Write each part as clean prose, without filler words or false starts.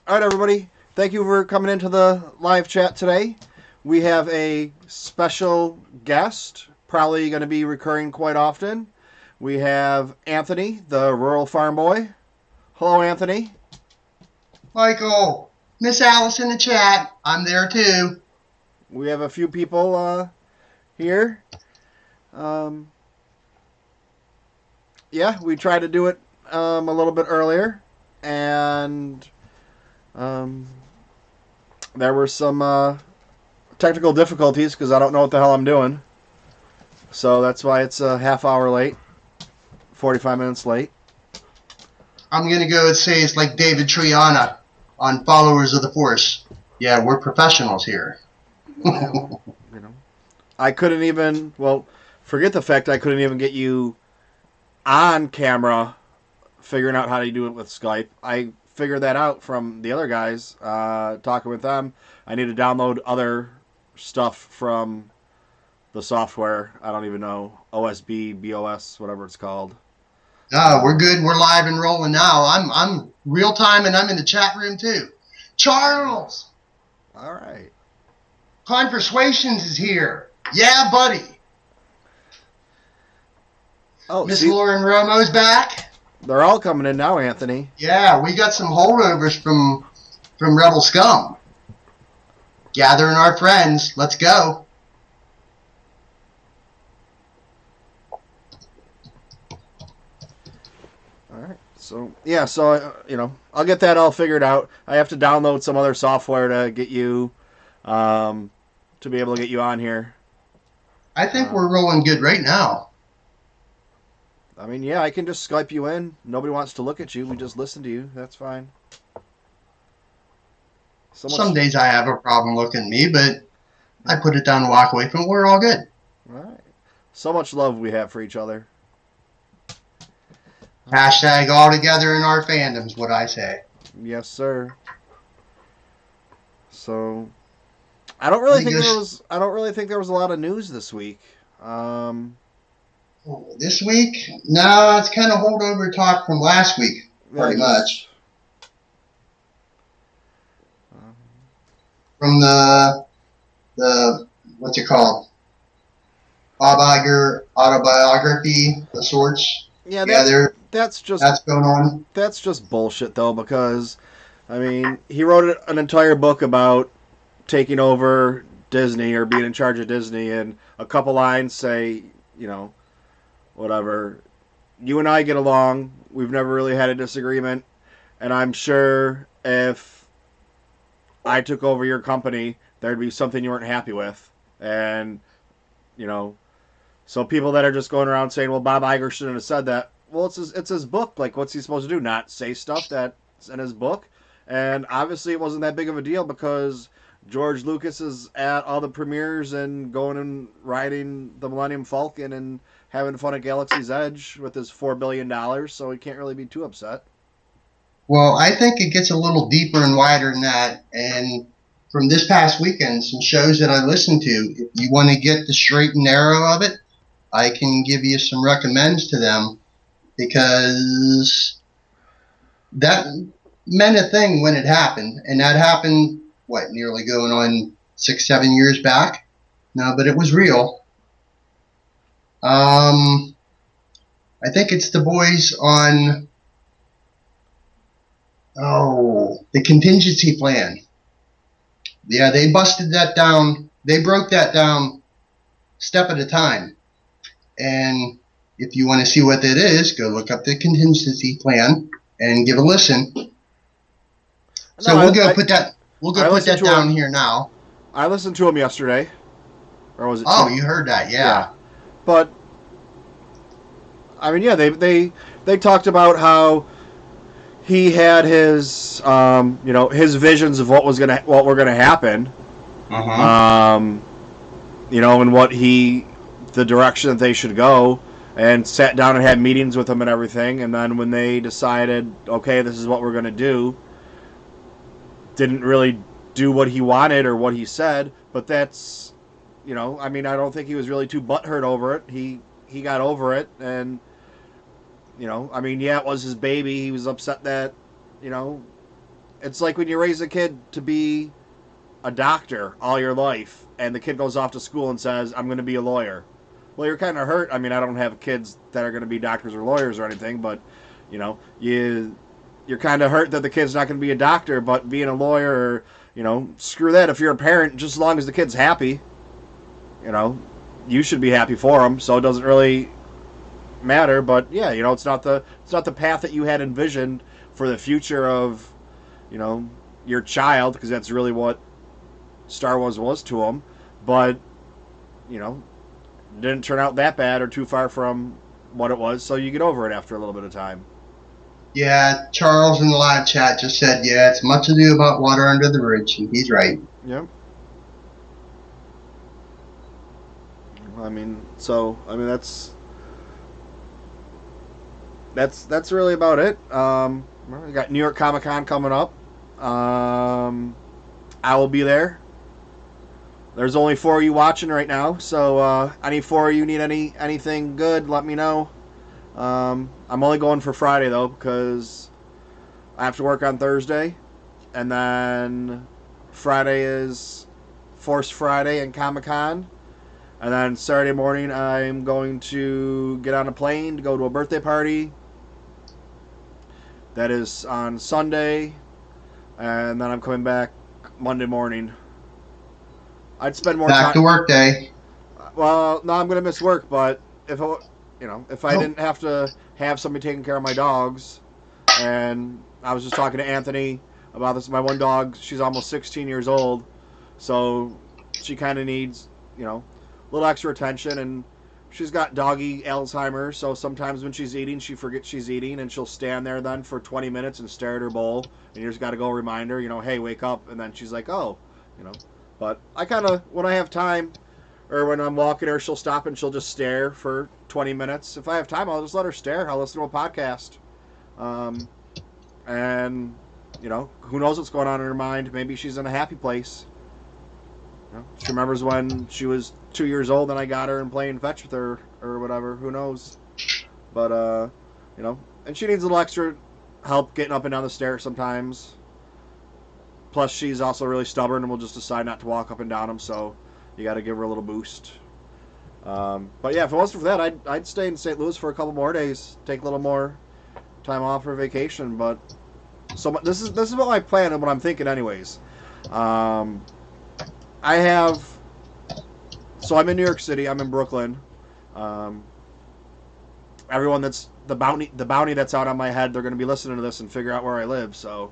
All right, everybody. Thank you for coming into the live chat today. We have a special guest, probably going to be recurring quite often. We have Anthony, the rural farm boy. Hello, Anthony. Michael, Miss Alice in the chat. I'm there too. We have a few people here. Um, yeah, we tried to do it a little bit earlier, and um, there were some technical difficulties because I don't know what the hell I'm doing. So that's why it's a half hour late, 45 minutes late. I'm going to go and say it's like David Triana on Followers of the Force. Yeah, we're professionals here. Yeah, well, you know, I couldn't even. Well, forget the fact I couldn't even get you on camera, figuring out how to do it with Skype. I figured that out from the other guys talking with them. I need to download other stuff from the software. I don't even know OSB, BOS, whatever it's called. We're good. We're live and rolling now. I'm real time and I'm in the chat room too. Charles, All right. Con Persuasions is here. Yeah, buddy. Oh, Miss see, Lauren Romo's back. they're all coming in now, Anthony. Yeah, we got some holdovers from Rebel Scum. Gathering our friends. Let's go. All right. So yeah, I'll get that all figured out. I have to download some other software to get you, to be able to get you on here. I think we're rolling good right now. I mean, yeah, I can just Skype you in. Nobody wants to look at you. We just listen to you. That's fine. So much. Some days I have a problem looking at me, but I put it down and walk away from it. We're all good. All right. So much love we have for each other. Hashtag all together in our fandoms, what I say. Yes, sir. So, I don't really think there was. I don't really think there was a lot of news this week. This week? No, it's kind of holdover talk from last week, pretty much. From the what's it called? Bob Iger autobiography, the sorts. Yeah, that's going on. That's just bullshit, though, because I mean, he wrote an entire book about taking over Disney or being in charge of Disney, and a couple lines say, whatever. You and I get along. We've never really had a disagreement, and I'm sure if I took over your company, there'd be something you weren't happy with, and so people that are just going around saying, "Well, Bob Iger shouldn't have said that." Well, it's his book. Like, what's he supposed to do? Not say stuff that's in his book? And obviously, it wasn't that big of a deal because George Lucas is at all the premieres and going and riding the Millennium Falcon and having fun at Galaxy's Edge with his $4 billion. So he can't really be too upset. Well, I think it gets a little deeper and wider than that. And from this past weekend, some shows that I listened to, if you want to get the straight and narrow of it, I can give you some recommends to them because that meant a thing when it happened. And that happened, nearly going on 6-7 years back? No, but it was real. I think it's the boys on the contingency plan. Yeah, they busted that down. They broke that down step at a time. And if you want to see what that is, go look up the contingency plan and give a listen. So we'll go put that down here now. I listened to him yesterday. Or was it? Oh, you heard that, yeah. But I mean, yeah, they talked about how he had his his visions of what were gonna happen. And the direction that they should go, and sat down and had meetings with them and everything. And then when they decided, okay, this is what we're gonna do, didn't really do what he wanted or what he said. But that's, I mean, I don't think he was really too butthurt over it. He got over it, and I mean, yeah, it was his baby. He was upset that, It's like when you raise a kid to be a doctor all your life, and the kid goes off to school and says, "I'm going to be a lawyer." Well, you're kind of hurt. I mean, I don't have kids that are going to be doctors or lawyers or anything, but you're kind of hurt that the kid's not going to be a doctor, but being a lawyer, or, screw that. If you're a parent, just as long as the kid's happy, you know, you should be happy for them. So it doesn't really matter. But yeah, it's not the path that you had envisioned for the future of, your child, because that's really what Star Wars was to them. But didn't turn out that bad or too far from what it was. So you get over it after a little bit of time. Yeah, Charles in the live chat just said, yeah, it's much ado about water under the bridge, and he's right. Yep. That's really about it. We got New York Comic Con coming up. I will be there. There's only 4 of you watching right now, so any 4 of you need anything good, let me know. I'm only going for Friday though, because I have to work on Thursday, and then Friday is Force Friday and Comic Con. And then Saturday morning, I'm going to get on a plane to go to a birthday party. That is on Sunday. And then I'm coming back Monday morning. I'd spend more time. Back to work day. Well, no, I'm going to miss work, but if I didn't have to have somebody taking care of my dogs, and I was just talking to Anthony about this. My one dog, she's almost 16 years old, so she kind of needs, a little extra attention, and she's got doggy Alzheimer's, so sometimes when she's eating, she forgets she's eating, and she'll stand there then for 20 minutes and stare at her bowl, and you just got to go remind her, hey, wake up, and then she's like, oh, But I kind of, when I have time, or when I'm walking her, she'll stop and she'll just stare for 20 minutes. If I have time, I'll just let her stare. I'll listen to a podcast. And, who knows what's going on in her mind. Maybe she's in a happy place. She remembers when she was 2 years old and I got her and playing fetch with her or whatever. Who knows? But, and she needs a little extra help getting up and down the stairs sometimes. Plus, she's also really stubborn and will just decide not to walk up and down them, so you got to give her a little boost. But yeah, if it wasn't for that, I'd stay in St. Louis for a couple more days, take a little more time off for vacation. But so this is what my plan and what I'm thinking, anyways. So I'm in New York City. I'm in Brooklyn. Everyone that's the bounty that's out on my head, they're going to be listening to this and figure out where I live. So.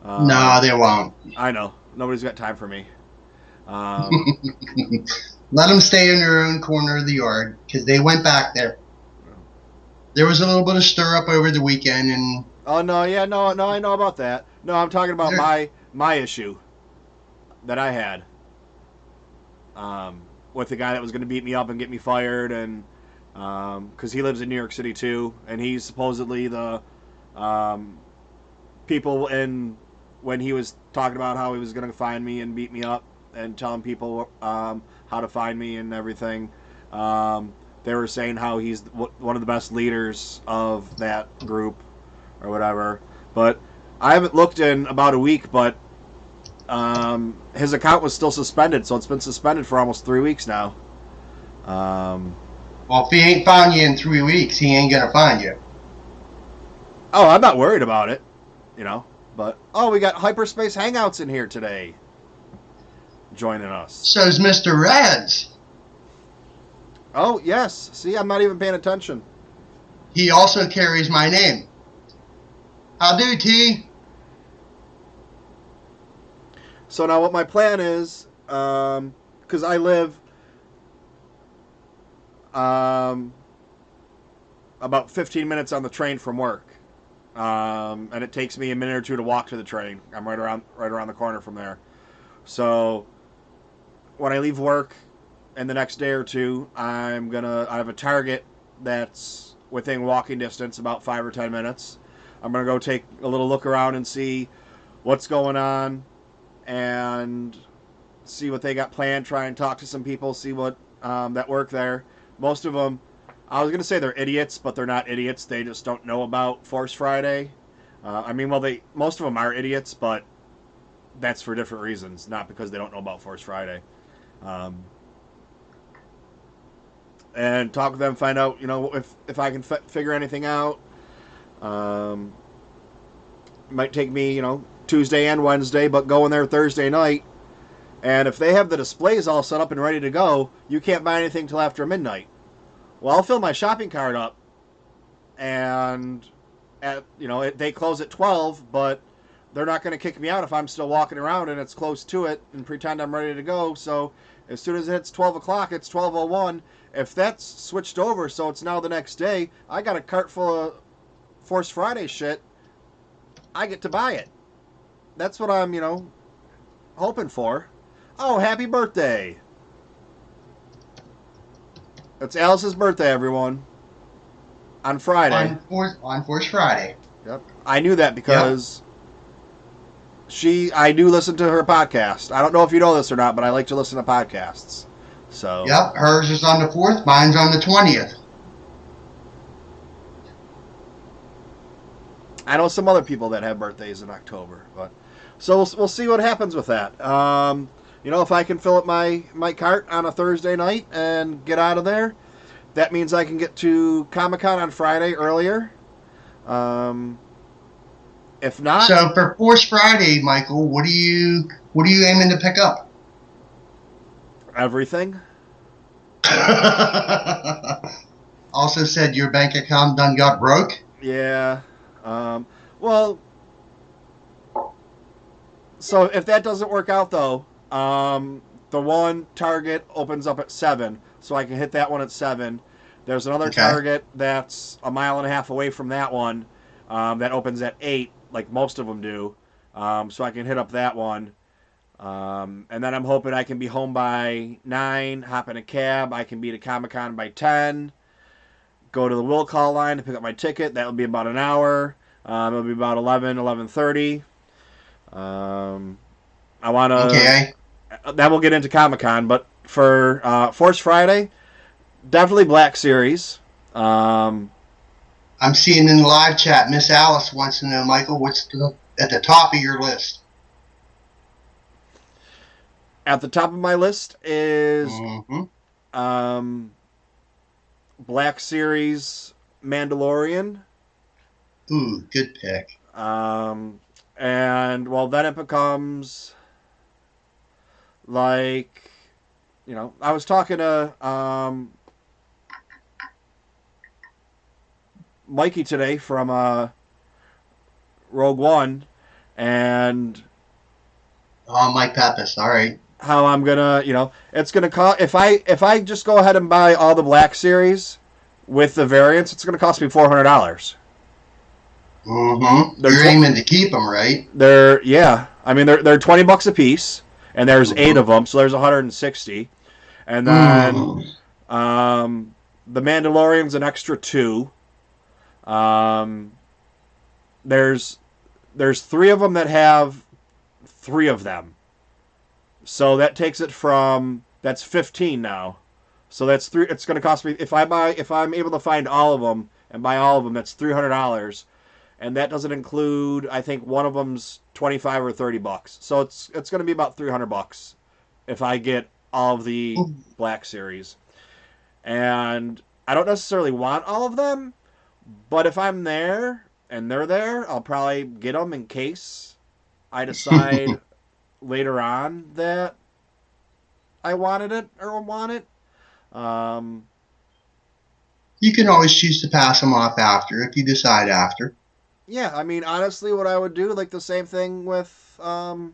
No, they won't. I know. Nobody's got time for me. Let them stay in their own corner of the yard, because they went back there. There was a little bit of stir up over the weekend, and oh no, yeah, no, I know about that. No, I'm talking about my issue that I had with the guy that was going to beat me up and get me fired, and because he lives in New York City too, and he's supposedly the people when he was talking about how he was going to find me and beat me up and telling people how to find me and everything. They were saying how he's one of the best leaders of that group or whatever. But I haven't looked in about a week, but his account was still suspended, so it's been suspended for almost 3 weeks now. Well, if he ain't found you in 3 weeks, he ain't going to find you. Oh, I'm not worried about it, But, we got Hyperspace Hangouts in here today joining us. So's Mr. Reds. Oh, yes. See, I'm not even paying attention. He also carries my name. How do, T? So now what my plan is, because I live about 15 minutes on the train from work. And it takes me a minute or two to walk to the train. I'm right around the corner from there. So when I leave work in the next day or two, I have a Target that's within walking distance, about 5 or 10 minutes. I'm gonna go take a little look around and see what's going on and see what they got planned. Try and talk to some people, see what that work there. Most of them, I was going to say they're idiots, but they're not idiots. They just don't know about Force Friday. I mean, well, most of them are idiots, but that's for different reasons, not because they don't know about Force Friday. Um, and talk with them, find out, if I can figure anything out. Um, might take me, Tuesday and Wednesday, but go in there Thursday night. And if they have the displays all set up and ready to go, you can't buy anything till after midnight. Well, I'll fill my shopping cart up, and they close at 12, but they're not going to kick me out if I'm still walking around and it's close to it and pretend I'm ready to go. So as soon as it hits 12 o'clock, it's 12:01. If that's switched over, so it's now the next day, I got a cart full of Force Friday shit. I get to buy it. That's what I'm, hoping for. Oh, happy birthday! It's Alice's birthday, everyone. On Friday. On Force Friday. Yep. I knew that because I do listen to her podcast. I don't know if you know this or not, but I like to listen to podcasts. So. Yep, hers is on the 4th, mine's on the 20th. I know some other people that have birthdays in October, but so we'll see what happens with that. If I can fill up my cart on a Thursday night and get out of there, that means I can get to Comic-Con on Friday earlier. If not, so for Force Friday, Michael, what are you aiming to pick up? Everything. Also said your bank account done got broke. Yeah. Well, so if that doesn't work out though, the one Target opens up at 7, so I can hit that one at 7. There's another Target that's a mile and a half away from that one, that opens at 8, like most of them do. So I can hit up that one. And then I'm hoping I can be home by 9, hop in a cab. I can be to Comic-Con by 10. Go to the will call line to pick up my ticket. That'll be about an hour. It'll be about 11:30. I want to... Okay. That will get into Comic-Con, but for Force Friday, definitely Black Series. I'm seeing in the live chat, Miss Alice wants to know, Michael, what's at the top of your list? At the top of my list is Black Series Mandalorian. Ooh, good pick. And, well, then it becomes, like, I was talking to Mikey today from Rogue One, and... Oh, Mike Pappas, all right. How I'm gonna, it's gonna cost, if I just go ahead and buy all the Black Series with the variants, it's gonna cost me $400. Mm-hmm. You're aiming to keep them, right? They're $20 a piece, and there's 8 of them, so there's 160. And then the Mandalorian's an extra 2. There's 3 of them that have 3 of them. So that takes it from, that's 15 now. So that's 3. It's going to cost me, if I'm able to find all of them and buy all of them, that's $300. And that doesn't include, I think one of them's $25 or $30. So it's going to be about $300 if I get all of the Black Series. And I don't necessarily want all of them, but if I'm there and they're there, I'll probably get them in case I decide later on that I wanted it or want it. You can always choose to pass them off after if you decide after. Yeah, I mean, honestly, what I would do, like the same thing with, because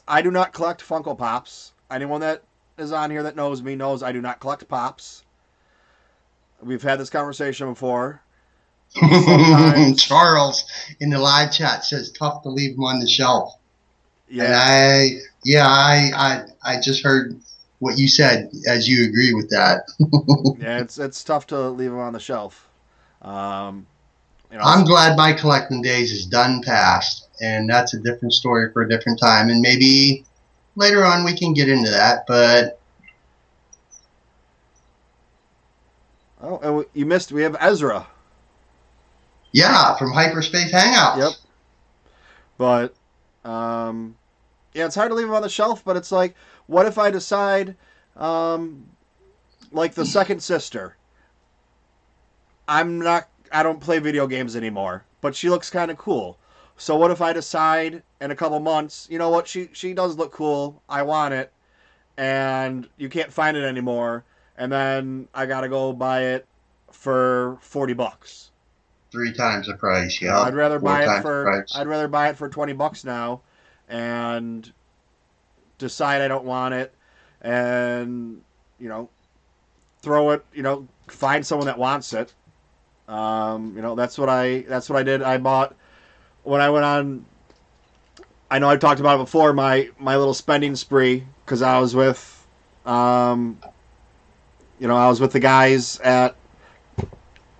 I do not collect Funko Pops. Anyone that is on here that knows me knows I do not collect Pops. We've had this conversation before. Charles in the live chat says tough to leave them on the shelf. Yeah. And I just heard what you said as you agree with that. Yeah, it's tough to leave them on the shelf. I'm glad my collecting days is done past, and that's a different story for a different time, and maybe later on we can get into that, but... Oh, and you missed, we have Ezra. Yeah, from Hyperspace Hangouts. Yep. But yeah, it's hard to leave them on the shelf. But it's like, what if I decide, like the second sister? I'm not. I don't play video games anymore, but she looks kind of cool. So what if I decide in a couple months, you know what? She does look cool. I want it, and you can't find it anymore. And then I gotta go buy it for $40. 3 times the price. You know, Yep. 4 times the price. I'd rather buy it for $20 now, and decide I don't want it, and you know, throw it. You know, find someone that wants it. You know, that's what I did. I bought when I went on. I know I've talked about it before. My little spending spree, because I was with, you know, I was with the guys at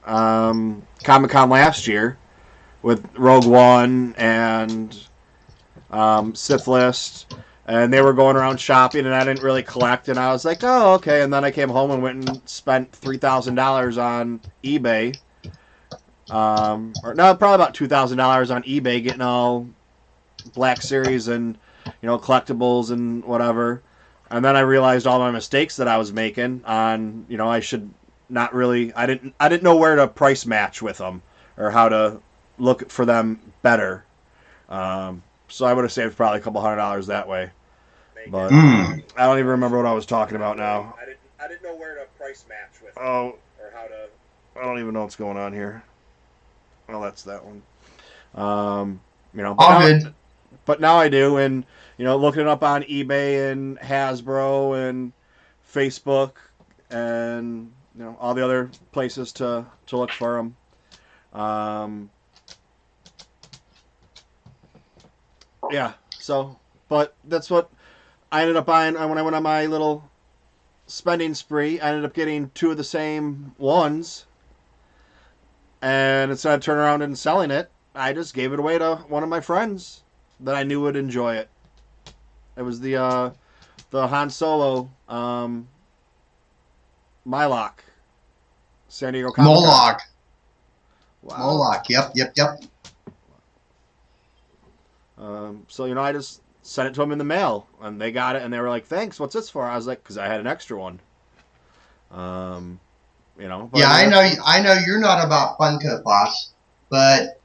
Comic Con last year with Rogue One and Sith List, and they were going around shopping, and I didn't really collect, and I was like, oh, okay. And then I came home and went and spent $3,000 on eBay. Or no, probably about $2,000 on eBay, getting all Black Series and, you know, collectibles and whatever. And then I realized all my mistakes that I was making on, you know, I should not really, I didn't know where to price match with them or how to look for them better. So I would have saved probably a couple $100 that way. But I don't even remember what I was talking about now. I didn't know where to price match with them. Oh, or how to. I don't even know what's going on here. Well, that's that one. You know, All good. But now I do, and you know, looking it up on eBay and Hasbro and Facebook and you know all the other places to look for them. Yeah. So, but that's what I ended up buying when I went on my little spending spree. I ended up getting 2 of the same ones, and instead of turning around and selling it, I just gave it away to one of my friends that I knew would enjoy it. It was the Han Solo Mylock, San Diego Comic Con. Moloch. Wow. Moloch. Yep. So you know, I just sent it to them in the mail, and they got it, and they were like, "Thanks. What's this for?" I was like, "Because I had an extra one." You know. Yeah, I know you're not about Funko Pops, but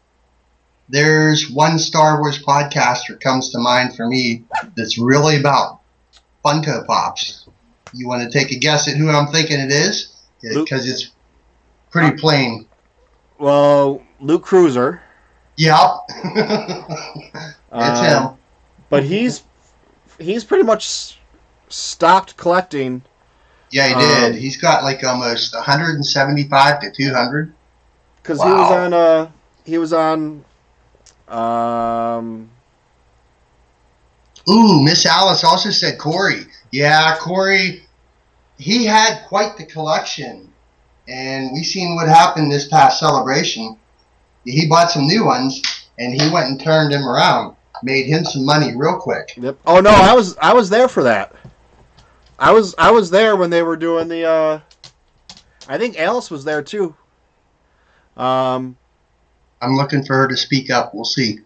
there's one Star Wars podcaster comes to mind for me that's really about Funko Pops. You want to take a guess at who I'm thinking it is? Because it's pretty plain. Well, Luke Cruiser. Yep. It's him. But he's pretty much stopped collecting. Yeah, he did. He's got like almost 175 to 200. Because Wow. he was on. Ooh, Miss Alice also said Corey. Yeah, Corey, he had quite the collection. And we seen what happened this past celebration. He bought some new ones, and he went and turned them around. Made him some money real quick. Yep. Oh no, I was there for that. I was there when they were doing the. I think Alice was there too. I'm looking for her to speak up. We'll see.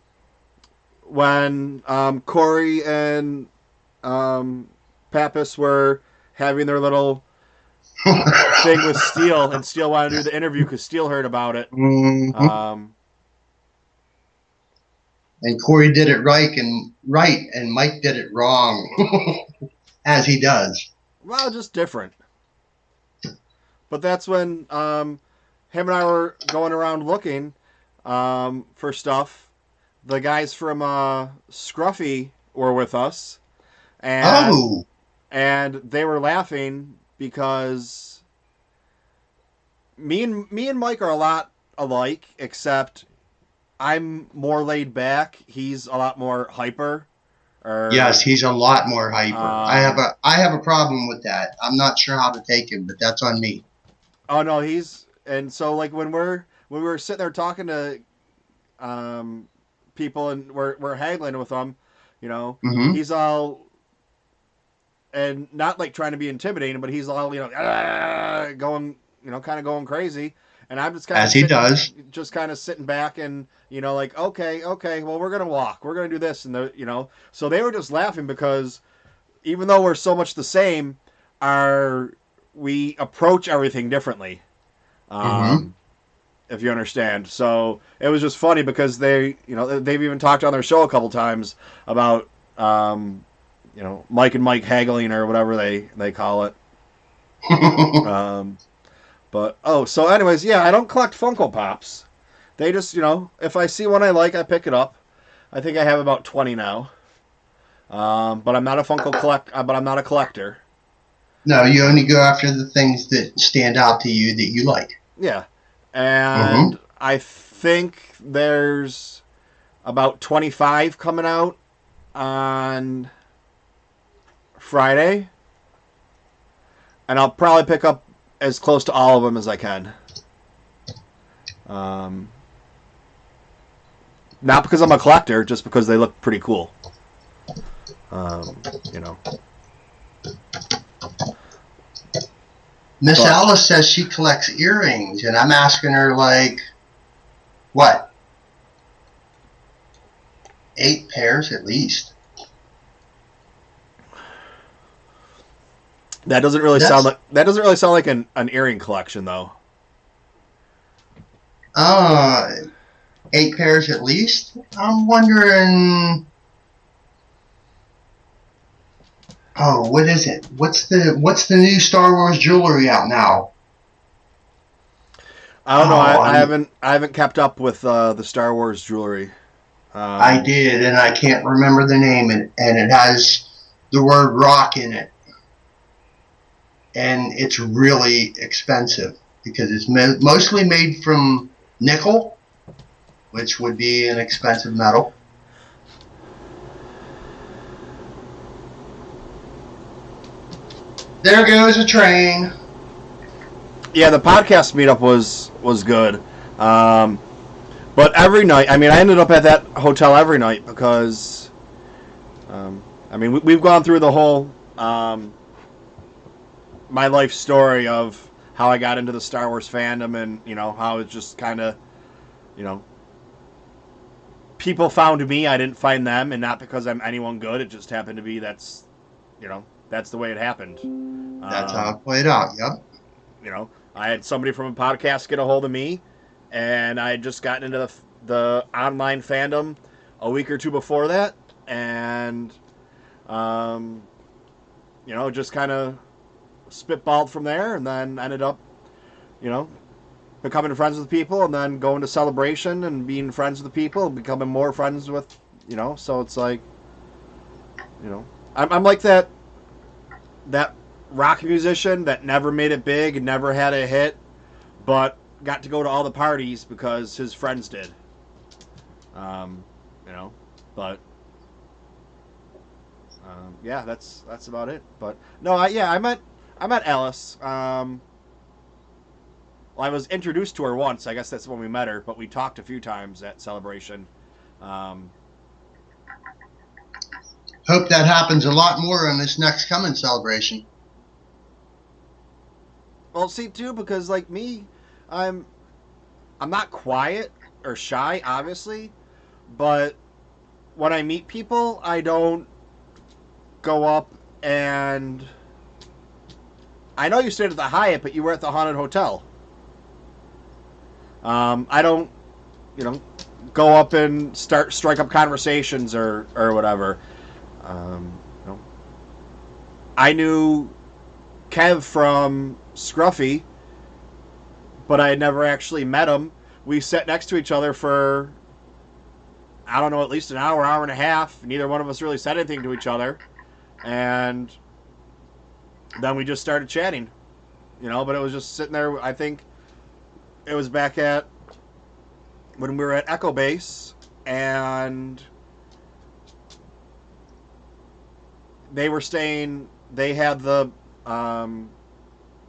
When Corey and Pappas were having their little thing with Steele, and Steele wanted to do the interview because Steele heard about it. Mm-hmm. And Corey did it right, and Mike did it wrong, as he does. Well, just different. But that's when him and I were going around looking for stuff. The guys from Scruffy were with us, and they were laughing because me and Mike are a lot alike, except I'm more laid back. He's a lot more hyper. Yes, he's a lot more hyper. I have a problem with that. I'm not sure how to take him, but that's on me. Oh no, and so like when we were sitting there talking to people and we're haggling with them, you know, he's all, and not like trying to be intimidating, but he's all, you know, going, you know, kind of going crazy. And I'm just kind of As he does. just kind of sitting back and like, okay, well, we're gonna walk, we're gonna do this, and so they were just laughing because even though we're so much the same, our we approach everything differently. Mm-hmm. Um, if you understand. So it was just funny because they've even talked on their show a couple times about Mike and Mike haggling or whatever they call it. Um, but so anyways, yeah, I don't collect Funko Pops. They just if I see one I like, I pick it up. I think I have about 20 now. But I'm not a But I'm not a collector. No, you only go after the things that stand out to you that you like. Yeah, Mm-hmm. and I think there's about 25 coming out on Friday, and I'll probably pick up as close to all of them as I can. Um, Not because I'm a collector, just because they look pretty cool. Um, you know, Miss but Alice says she collects earrings, and I'm asking her, like, what, 8 pairs at least? That's, that doesn't really sound like an earring collection though. uh, 8 pairs at least? I'm wondering, oh, what is it? What's the new Star Wars jewelry out now? I don't know. Oh, I haven't kept up with the Star Wars jewelry. I Um, did, and I can't remember the name, and it has the word rock in it, and it's really expensive because it's mostly made from nickel, which would be an expensive metal. There goes a train. yeah, the podcast meetup was good. Um, but every night, I mean, I ended up at that hotel every night because, I mean, we've gone through the whole my life story of how I got into the Star Wars fandom and how it just kind of you know people found me, I didn't find them, and not because I'm anyone good. It just happened to be that's the way it happened. That's how Um, it played out. Yep. I had somebody from a podcast get a hold of me, and I had just gotten into the online fandom a week or two before that, and um, just kind of spitballed from there, and then ended up, you know, becoming friends with people, and then going to Celebration and being friends with the people, becoming more friends with, So it's like, I'm like that rock musician that never made it big and never had a hit, but got to go to all the parties because his friends did. Um, you know, but yeah, that's about it. But no, I met Alice. Well, I was introduced to her once. I guess that's when we met her, but we talked a few times at Celebration. Um, Hope that happens a lot more in this next coming celebration. well, see too, because like me, I'm I'm not quiet or shy, obviously, but when I meet people, I don't go up and I know you stayed at the Hyatt, but you were at the haunted hotel. I don't, you know, go up and strike up conversations or whatever. Um, you know, I knew Kev from Scruffy, but I had never actually met him. We sat next to each other for I don't know, at least an hour, hour and a half. Neither one of us really said anything to each other, and then we just started chatting. But it was just sitting there. I think it was back at when we were at Echo Base, and they were staying. They had the um,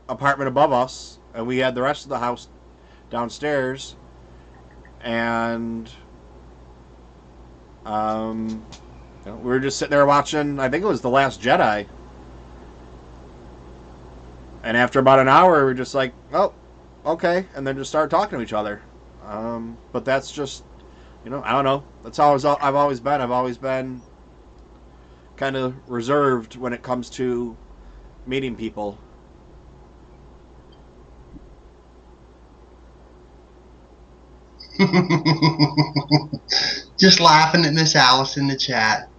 apartment above us, and we had the rest of the house downstairs. And we were just sitting there watching. I think it was The Last Jedi. And after about an hour, we were just like, oh, okay, and then just start talking to each other. But that's just, I don't know. That's how I've always been. I've always been kind of reserved when it comes to meeting people. Just laughing at Miss Alice in the chat.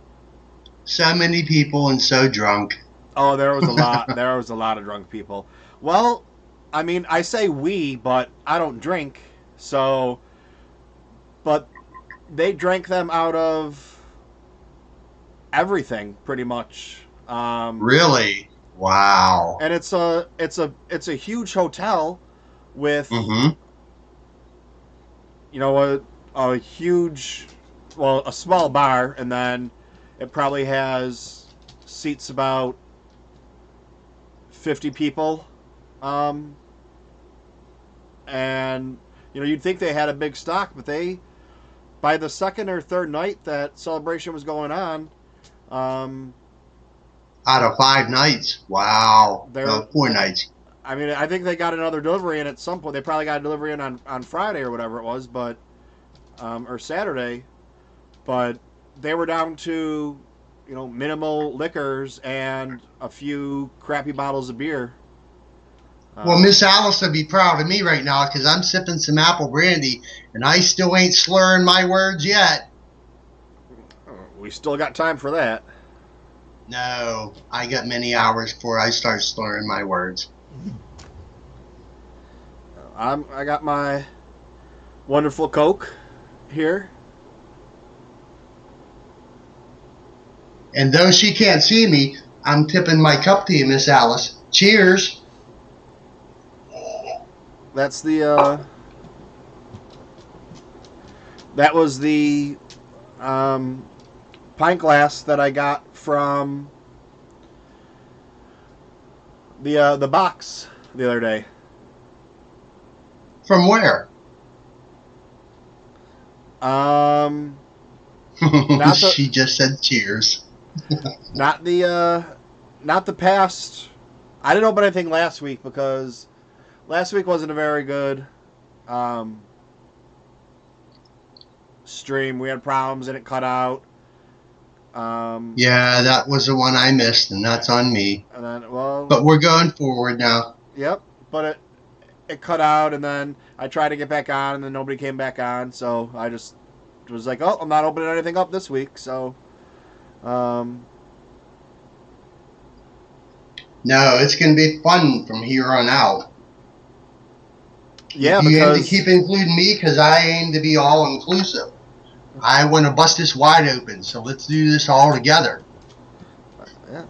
So many people and so drunk. Oh, there was a lot. There was a lot of drunk people. Well, I mean, I say we, but I don't drink. So, but they drank them out of everything, pretty much. Really? Wow. And it's a huge hotel with Mm-hmm. a huge, well, a small bar, and then it probably has seats about 50 people. And you'd think they had a big stock, but by the second or third night that celebration was going on, Out of 5 nights. Wow. they're, No, 4 nights. I mean, I think they got another delivery in at some point. They probably got a delivery in on Friday or whatever it was, but or Saturday, but they were down to minimal liquors and a few crappy bottles of beer. Well, Miss Alice will be proud of me right now because I'm sipping some apple brandy and I still ain't slurring my words yet. We still got time for that. No, I got many hours before I start slurring my words. I got my wonderful Coke here. And though she can't see me, I'm tipping my cup to you, Miss Alice. Cheers. That's that was the pint glass that I got from the box the other day. From where? She just said cheers. Not the past. I didn't open anything last week because last week wasn't a very good stream. We had problems and it cut out. Yeah, that was the one I missed, and that's on me. And then, but we're going forward now. Yep, but it cut out, and then I tried to get back on, and then nobody came back on. So I just was like, oh, I'm not opening anything up this week. So, no, it's going to be fun from here on out. Yeah, you aim to keep including me because I aim to be all inclusive. I want to bust this wide open, so let's do this all together. Yeah.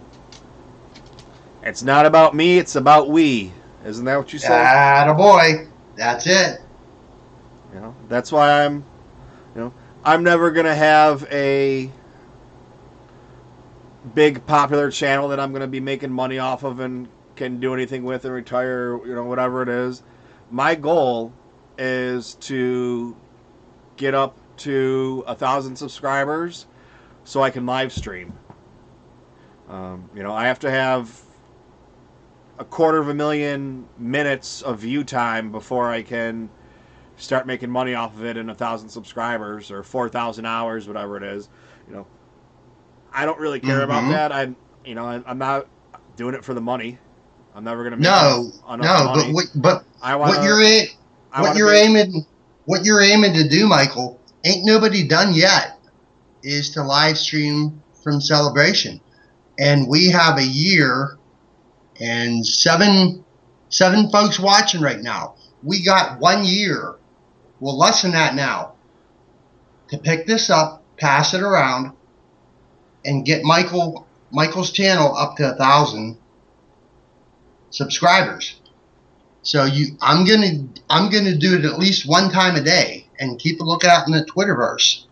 It's not about me, it's about we. Isn't that what you said? Attaboy. That's it. That's why I'm never going to have a big popular channel that I'm going to be making money off of and can do anything with and retire, whatever it is. My goal is to get up to 1,000 subscribers so I can live stream. I have to have 250,000 minutes of view time before I can start making money off of it in 1,000 subscribers or 4,000 hours, whatever it is. I don't really care about that. I'm not doing it for the money. I'm never going to make enough money. But what you're aiming to do, Michael, ain't nobody done yet, is to live stream from Celebration. And we have a year and seven folks watching right now. We got 1 year, well, less than that now, to pick this up, pass it around, and get Michael's channel up to 1,000 subscribers. So I'm gonna do it at least one time a day, and keep a lookout in the Twitterverse.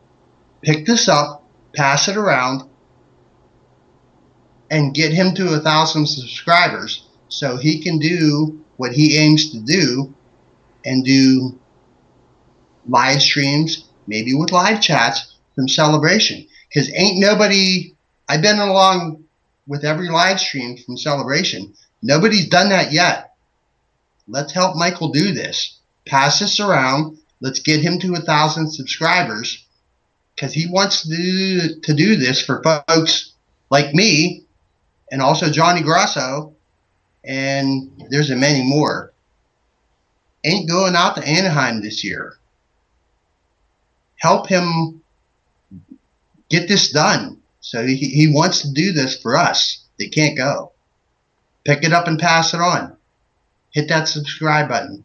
Pick this up, pass it around, and get him to 1,000 subscribers, so he can do what he aims to do, and do live streams, maybe with live chats from Celebration. Because ain't nobody, I've been along with every live stream from Celebration. Nobody's done that yet. Let's help Michael do this. Pass this around. Let's get him to 1,000 subscribers because he wants to do this for folks like me and also Johnny Grasso, and there's a many more. Ain't going out to Anaheim this year. Help him get this done. So he wants to do this for us. They can't go. Pick it up and pass it on. Hit that subscribe button.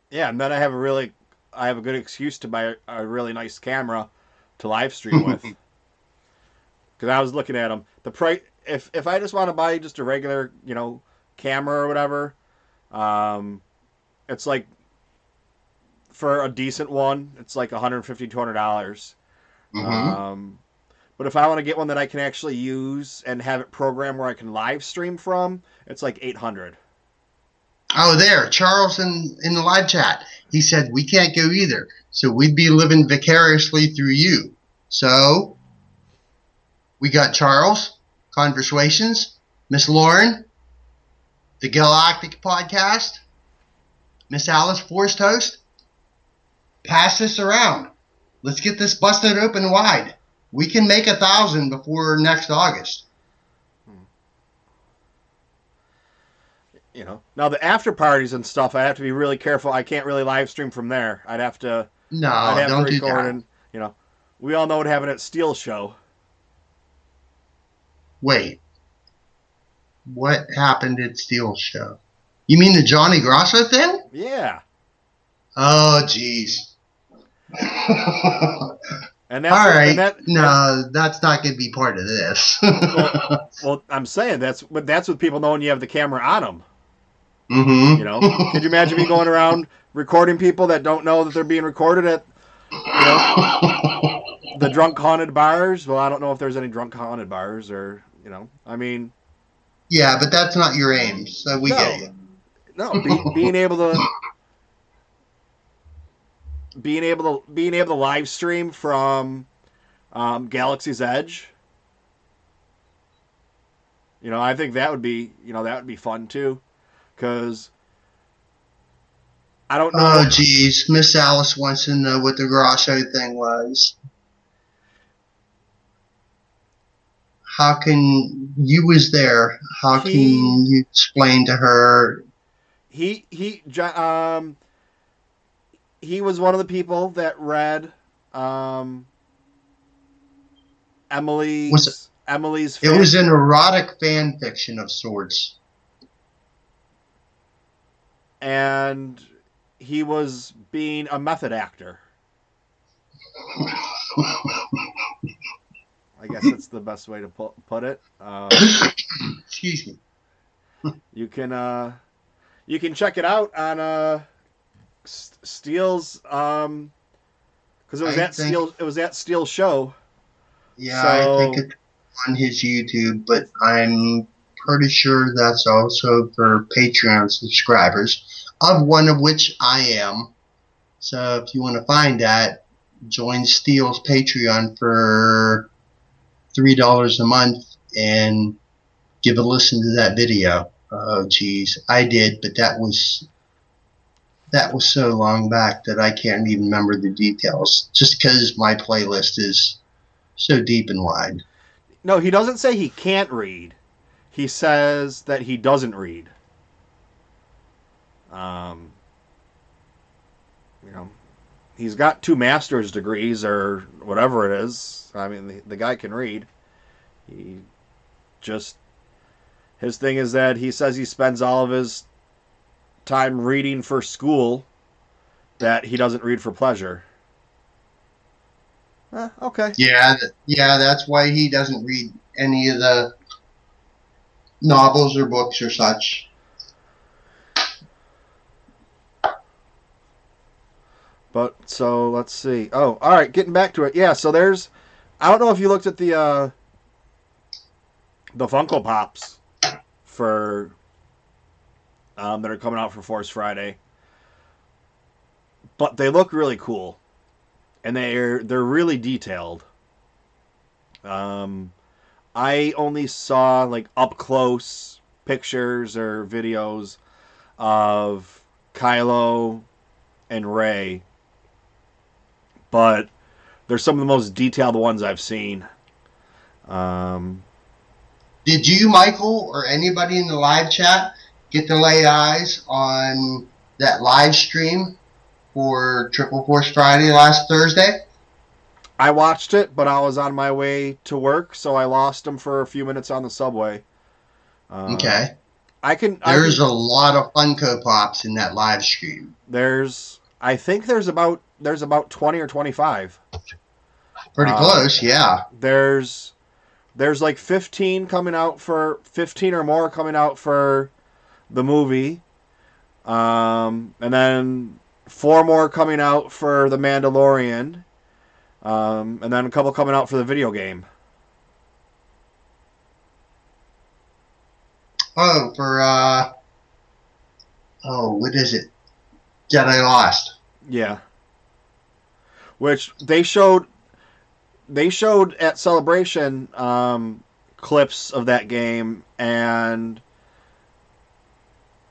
Yeah, and then I have a good excuse to buy a really nice camera to live stream with. Because I was looking at them. The price, if I just want to buy just a regular, camera or whatever, it's like for a decent one, it's like $150, $200. Mm-hmm. But if I want to get one that I can actually use and have it programmed where I can live stream from, it's like $800. Oh, there, Charles in the live chat. He said we can't go either, so we'd be living vicariously through you. So we got Charles, Conversations, Miss Lauren, the Galactic Podcast, Miss Alice Forced Host. Pass this around. Let's get this busted open wide. We can make 1,000 before next August. Now the after parties and stuff, I have to be really careful. I can't really live stream from there. I'd have to Don't do record, that. and we all know what happened at Steel's show. Wait, what happened at Steel's show? You mean the Johnny Grasso thing? Yeah. Oh, jeez. And that's all right. No, that's not going to be part of this. well, I'm saying that's what people know when you have the camera on them. Mm-hmm. Could you imagine me going around recording people that don't know that they're being recorded at, the drunk haunted bars? Well, I don't know if there's any drunk haunted bars or, I mean. Yeah, but that's not your aim, so we get you. No, being able to live stream from Galaxy's Edge. I think that would be fun too, because I don't know. Oh, geez, Miss Alice wants to know what the Grasso thing was. How can you was there? How can you explain to her? He was one of the people that read Emily's. It was an erotic fan fiction of sorts. And he was being a method actor. I guess that's the best way to put it. Excuse me. You can check it out on Steel's because it was at Steel's show. Yeah, I think it's on his YouTube, but I'm pretty sure that's also for Patreon subscribers, of one of which I am. So if you want to find that, join Steel's Patreon for $3 a month and give a listen to that video. Oh, geez, I did, but that was so long back that I can't even remember the details, just because my playlist is so deep and wide. No, he doesn't say he can't read. He says that he doesn't read. He's got 2 master's degrees or whatever it is. I mean, the guy can read. His thing is that he says he spends all of his time reading for school, that he doesn't read for pleasure. Okay. Yeah, that's why he doesn't read any of the novels or books or such. But so let's see. Oh, all right. Getting back to it. Yeah. So there's. I don't know if you looked at the Funko Pops for that are coming out for Force Friday, but they look really cool, and they're really detailed. I only saw like up close pictures or videos of Kylo and Rey, but they're some of the most detailed ones I've seen. Um, Did you, Michael, or anybody in the live chat get to lay eyes on that live stream for Triple Force Friday last Thursday? I watched it, but I was on my way to work, so I lost them for a few minutes on the subway. Um, Okay. I There's can. a lot of Funko Pops in that live stream. I think there's about 20 or 25. Pretty Um, close, yeah. there's there's like 15 or more coming out for the movie, and then four more coming out for the Mandalorian, and then a couple coming out for the video game. Oh, for what is it? Jedi Lost. Yeah, which they showed at Celebration, clips of that game, and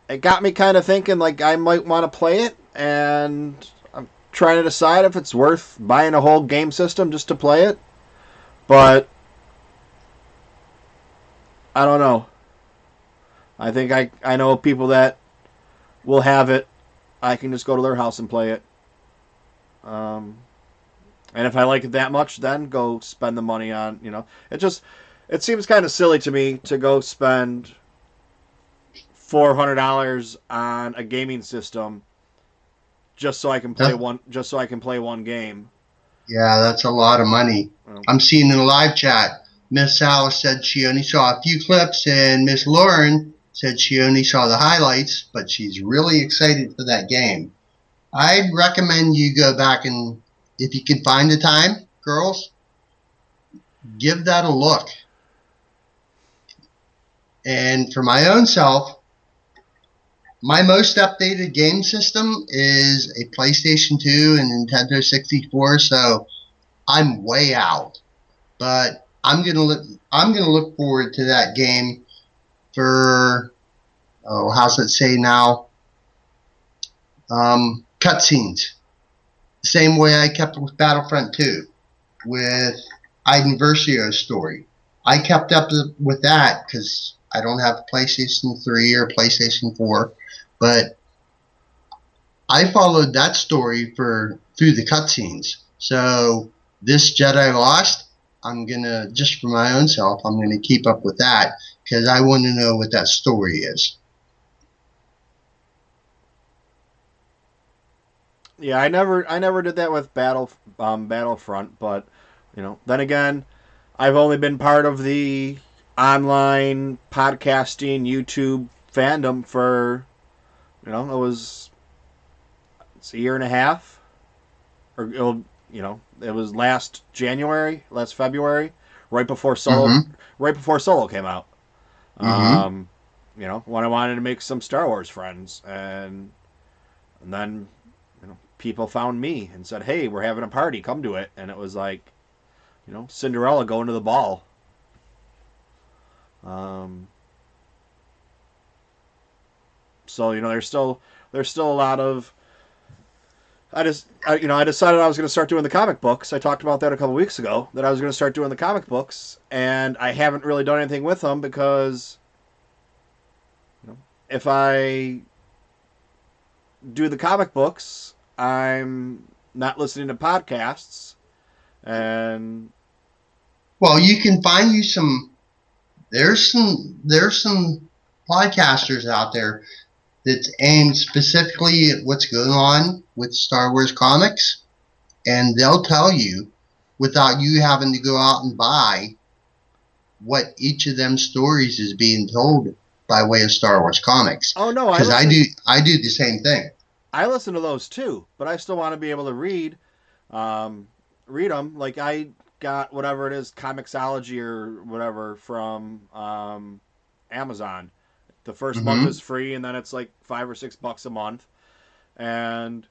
it got me kind of thinking like I might want to play it, and I'm trying to decide if it's worth buying a whole game system just to play it. But I don't know. I think I know people that will have it. I can just go to their house and play it. Um, and if I like it that much, then go spend the money on, it seems kind of silly to me to go spend $400 on a gaming system That, just so I can play one game. yeah, that's a lot of money. Well, I'm seeing in the live chat, Miss Alice said she only saw a few clips, and Miss Lauren said she only saw the highlights, but she's really excited for that game. I'd recommend you go back and, if you can find the time, girls, give that a look. And for my own self, my most updated game system is a PlayStation 2 and Nintendo 64, so I'm way out. But I'm gonna look forward to that game for, how's it say now? Cutscenes. Same way I kept with Battlefront 2 with Iden Versio's story. I kept up with that because I don't have a PlayStation 3 or PlayStation 4, but I followed that story through the cutscenes. So this Jedi Lost, I'm gonna, just for my own self, I'm gonna keep up with that because I want to know what that story is. yeah, I never did that with Battlefront, but then again, I've only been part of the online podcasting YouTube fandom for it's a year and a half, or it was last February, right before Solo, Mm-hmm. right before Solo came out. Mm-hmm. Um, when I wanted to make some Star Wars friends, and then people found me and said, "Hey, we're having a party, come to it," and it was like Cinderella going to the ball. Um, so there's still a lot of I decided I was going to start doing the comic books. I talked about that a couple weeks ago, that I was going to start doing the comic books, and I haven't really done anything with them because if I do the comic books, I'm not listening to podcasts, and Well, you can find you some. There's some podcasters out there that's aimed specifically at what's going on with Star Wars comics, and they'll tell you without you having to go out and buy what each of them stories is being told by way of Star Wars comics. oh no, Because I do the same thing. I listen to those too, but I still want to be able to um, read them. Like I got whatever it is, Comixology or whatever from Amazon. The first month Mm-hmm. is free, and then it's like $5 or $6 a month. And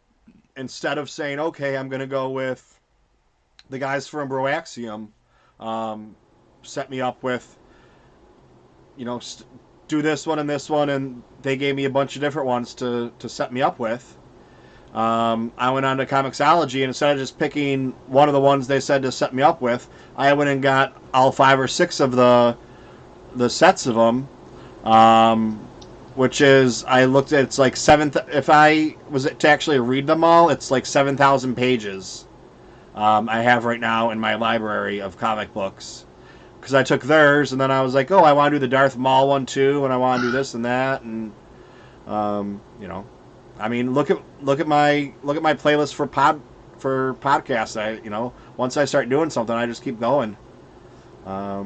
instead of saying, okay, I'm going to go with the guys from Broaxium, um, set me up with, you know, st- do this one, and they gave me a bunch of different ones to set me up with. I went on to Comixology, and instead of just picking one of the ones they said to set me up with, I went and got all 5 or 6 of the sets of them, which is, I looked at, it's like if I was to actually read them all, it's like 7,000 pages I have right now in my library of comic books. Because I took theirs, and then I was like, oh, I want to do the Darth Maul one too, and I want to do this and that, and you know, I mean, look at my playlist for podcasts. Once I start doing something, I just keep going. Yeah,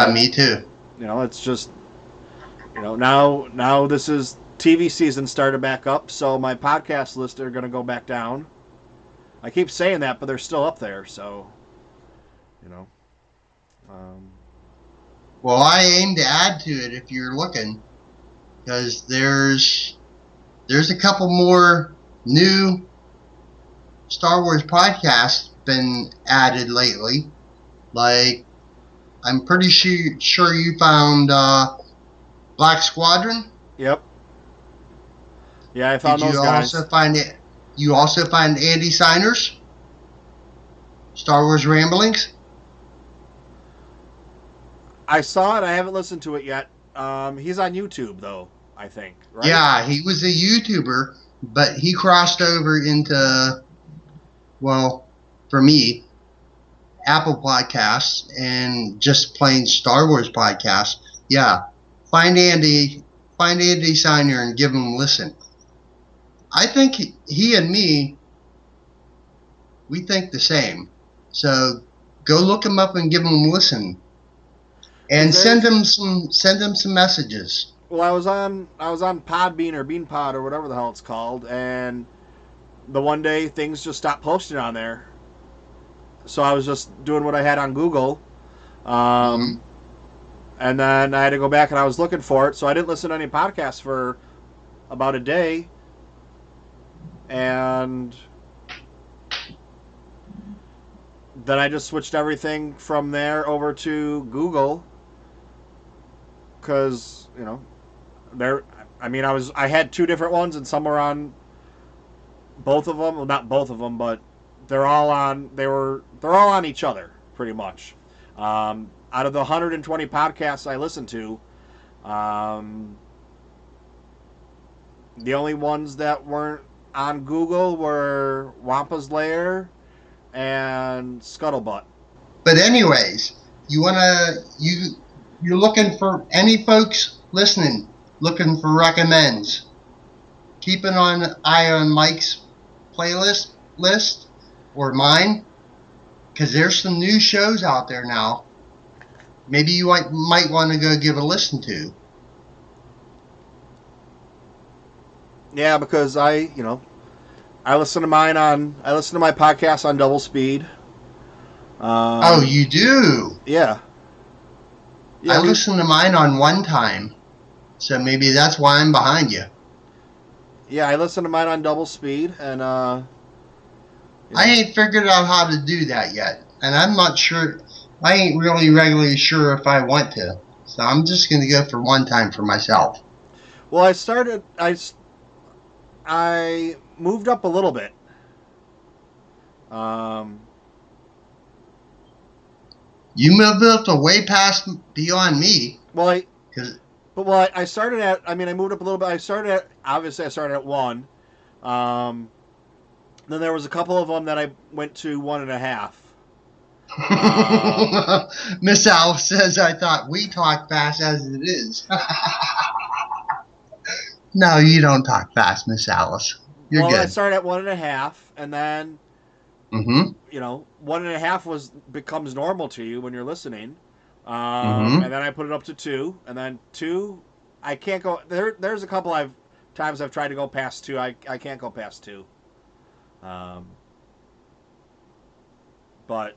But, me too. it's just, now this is TV season started back up, so my podcast lists are going to go back down. I keep saying that, but they're still up there, so, you know. Well, I aim to add to it if you're looking, because there's a couple more new Star Wars podcasts been added lately. Like, I'm pretty sure you found Black Squadron. Yep. Yeah, I found Did those you guys. also find it? You also find Andy Signers, Star Wars Ramblings. I saw it. I haven't listened to it yet. He's on YouTube, though, I think, right? Yeah, he was a YouTuber, but he crossed over into, well, for me, Apple Podcasts and just plain Star Wars podcasts. Yeah, find Andy Signer and give him a listen. I think he and me, we think the same. So go look him up and give him a listen, and send him some messages. Well, I was on Podbean or BeanPod or whatever the hell it's called, and the one day things just stopped posting on there. So I was just doing what I had on Google, and then I had to go back and I was looking for it. So I didn't listen to any podcasts for about a day, and then I just switched everything from there over to Google, because I had 2 different ones, and some were on both of them. Well, not both of them, but they're all on each other pretty much. Out of the 120 podcasts I listen to, the only ones that weren't on Google were Wampa's Lair and Scuttlebutt. But anyways, you're looking for any folks listening, looking for recommends. Keep an eye on Mike's playlist list or mine, because there's some new shows out there now. Maybe you might want to go give a listen to. Yeah, because I listen to my podcast on double speed. Oh, you do? Yeah. I listen to mine on one time, so maybe that's why I'm behind you. Yeah, I listen to mine on double speed, and I ain't figured out how to do that yet, and I'm not sure. I ain't really regularly sure if I want to, so I'm just gonna go for one time for myself. Well, I moved up a little bit. You moved up to way past beyond me. I started at. I moved up a little bit. I started at 1. Then there was a couple of them that I went to 1.5. Miss Alice says, I thought we talk fast as it is. No, you don't talk fast, Miss Alice. You're good. I started at 1.5, and then 1.5 becomes normal to you when you're listening. And then I put it up to 2, and then 2, I can't go. There's a couple times I've tried to go past 2. I can't go past 2. But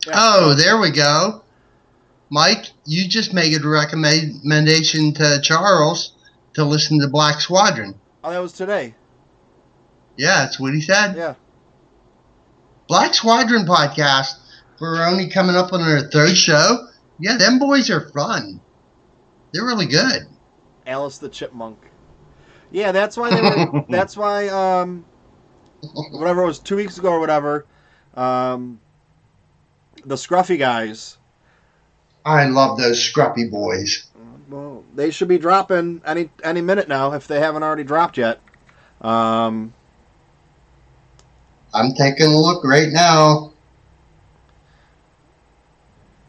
yeah. Oh, there we go. Mike, you just made a recommendation to Charles to listen to Black Squadron. Oh, that was today. Yeah, that's what he said. Yeah. Black Squadron podcast. We're only coming up on our 3rd show, Yeah, them boys are fun. They're really good. Alice the Chipmunk. Yeah, that's why they were. That's why whatever it was 2 weeks ago or whatever, um, the Scruffy guys. I love those scruffy boys. Well, they should be dropping any minute now if they haven't already dropped yet. Um, I'm taking a look right now.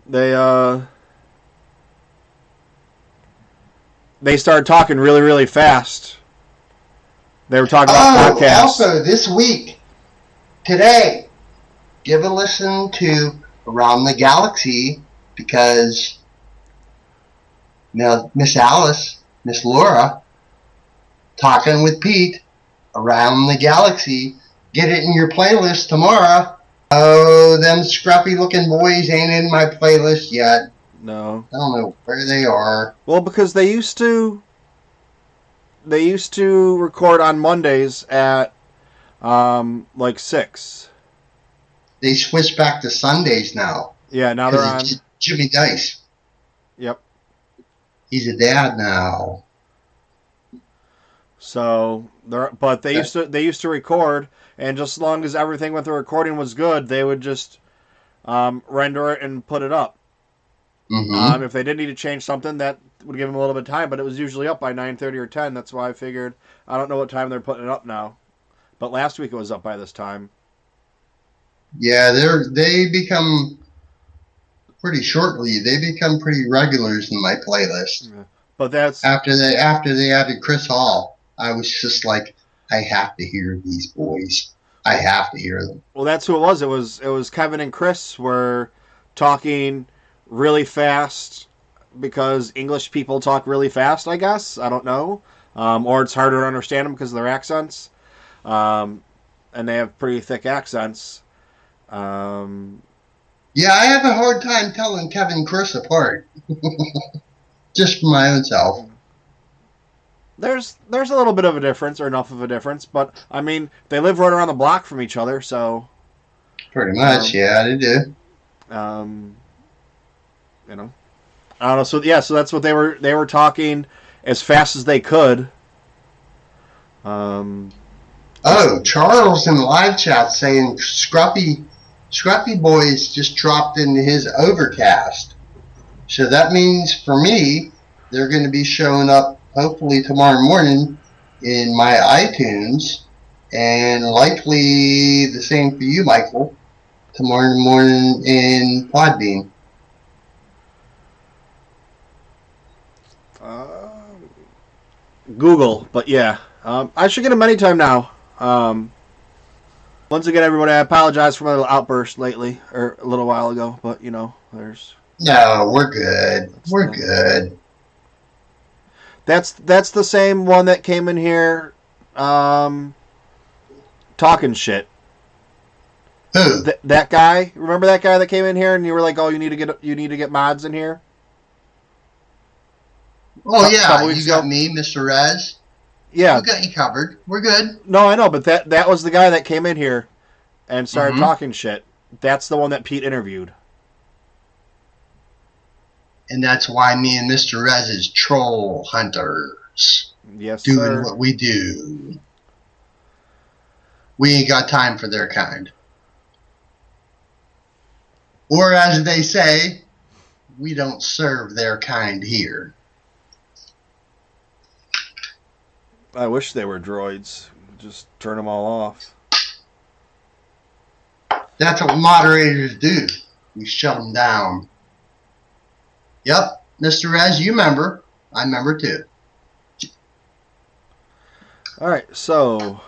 they they started talking really really fast. They were talking about Oh, podcasts. also this week, today, give a listen to Around the Galaxy because now Miss Alice, Miss Laura, talking with Pete Around the Galaxy. Get it in your playlist tomorrow. Oh, them scruffy looking boys ain't in my playlist yet. No. I don't know where they are. Well, because they used to record on Mondays at like 6. They switched back to Sundays now Yeah, now they're because on. it's Jimmy Dice. Yep. He's a dad now. So they used to record, and just as long as everything with the recording was good, they would just render it and put it up. Mm-hmm. If they did need to change something, that would give them a little bit of time, but it was usually up by 9:30 or 10. That's why I figured I don't know what time they're putting it up now, but last week it was up by this time. Yeah, they become pretty shortly. They become pretty regulars in my playlist. Yeah. But that's After they added Chris Hall, I was just like, I have to hear these boys. I have to hear them. well, that's who it was. It was Kevin and Chris were talking really fast because English people talk really fast. I guess I don't know, or it's harder to understand them because of their accents, um, and they have pretty thick accents. Um, Yeah, I have a hard time telling Kevin and Chris apart, just for my own self. there's a little bit of a difference, or enough of a difference, but I mean they live right around the block from each other, so Pretty much, um, yeah, they do. um, you know. I don't know. So yeah, so that's what they were talking as fast as they could. Um, just Oh, Charles in the live chat saying Scruffy Boys just dropped into his Overcast. So that means for me, they're going to be showing up hopefully tomorrow morning in my iTunes, and likely the same for you, Michael, tomorrow morning in Podbean. uh, Google, but yeah, I should get them anytime now. Once again, everybody, I apologize for my little outburst lately or a little while ago, but there's No, we're good. that's We're the good. that's the same one that came in here, um, talking shit. Who? That guy, remember that guy that came in here and you were like, "Oh, you need to get mods in here." Oh A couple yeah, weeks you got ago. me, Mr. Rez. Yeah, We got you covered. We're good. no, I know, but that was the guy that came in here and started Mm-hmm. talking shit. That's the one that Pete interviewed. And that's why me and Mr. Rez is troll hunters, Yes, doing sir. what we do. We ain't got time for their kind. Or as they say, we don't serve their kind here. I wish they were droids. Just turn them all off. That's what moderators do. We shut them down. Yep, Mr. Rez, you remember. I remember too. All right, so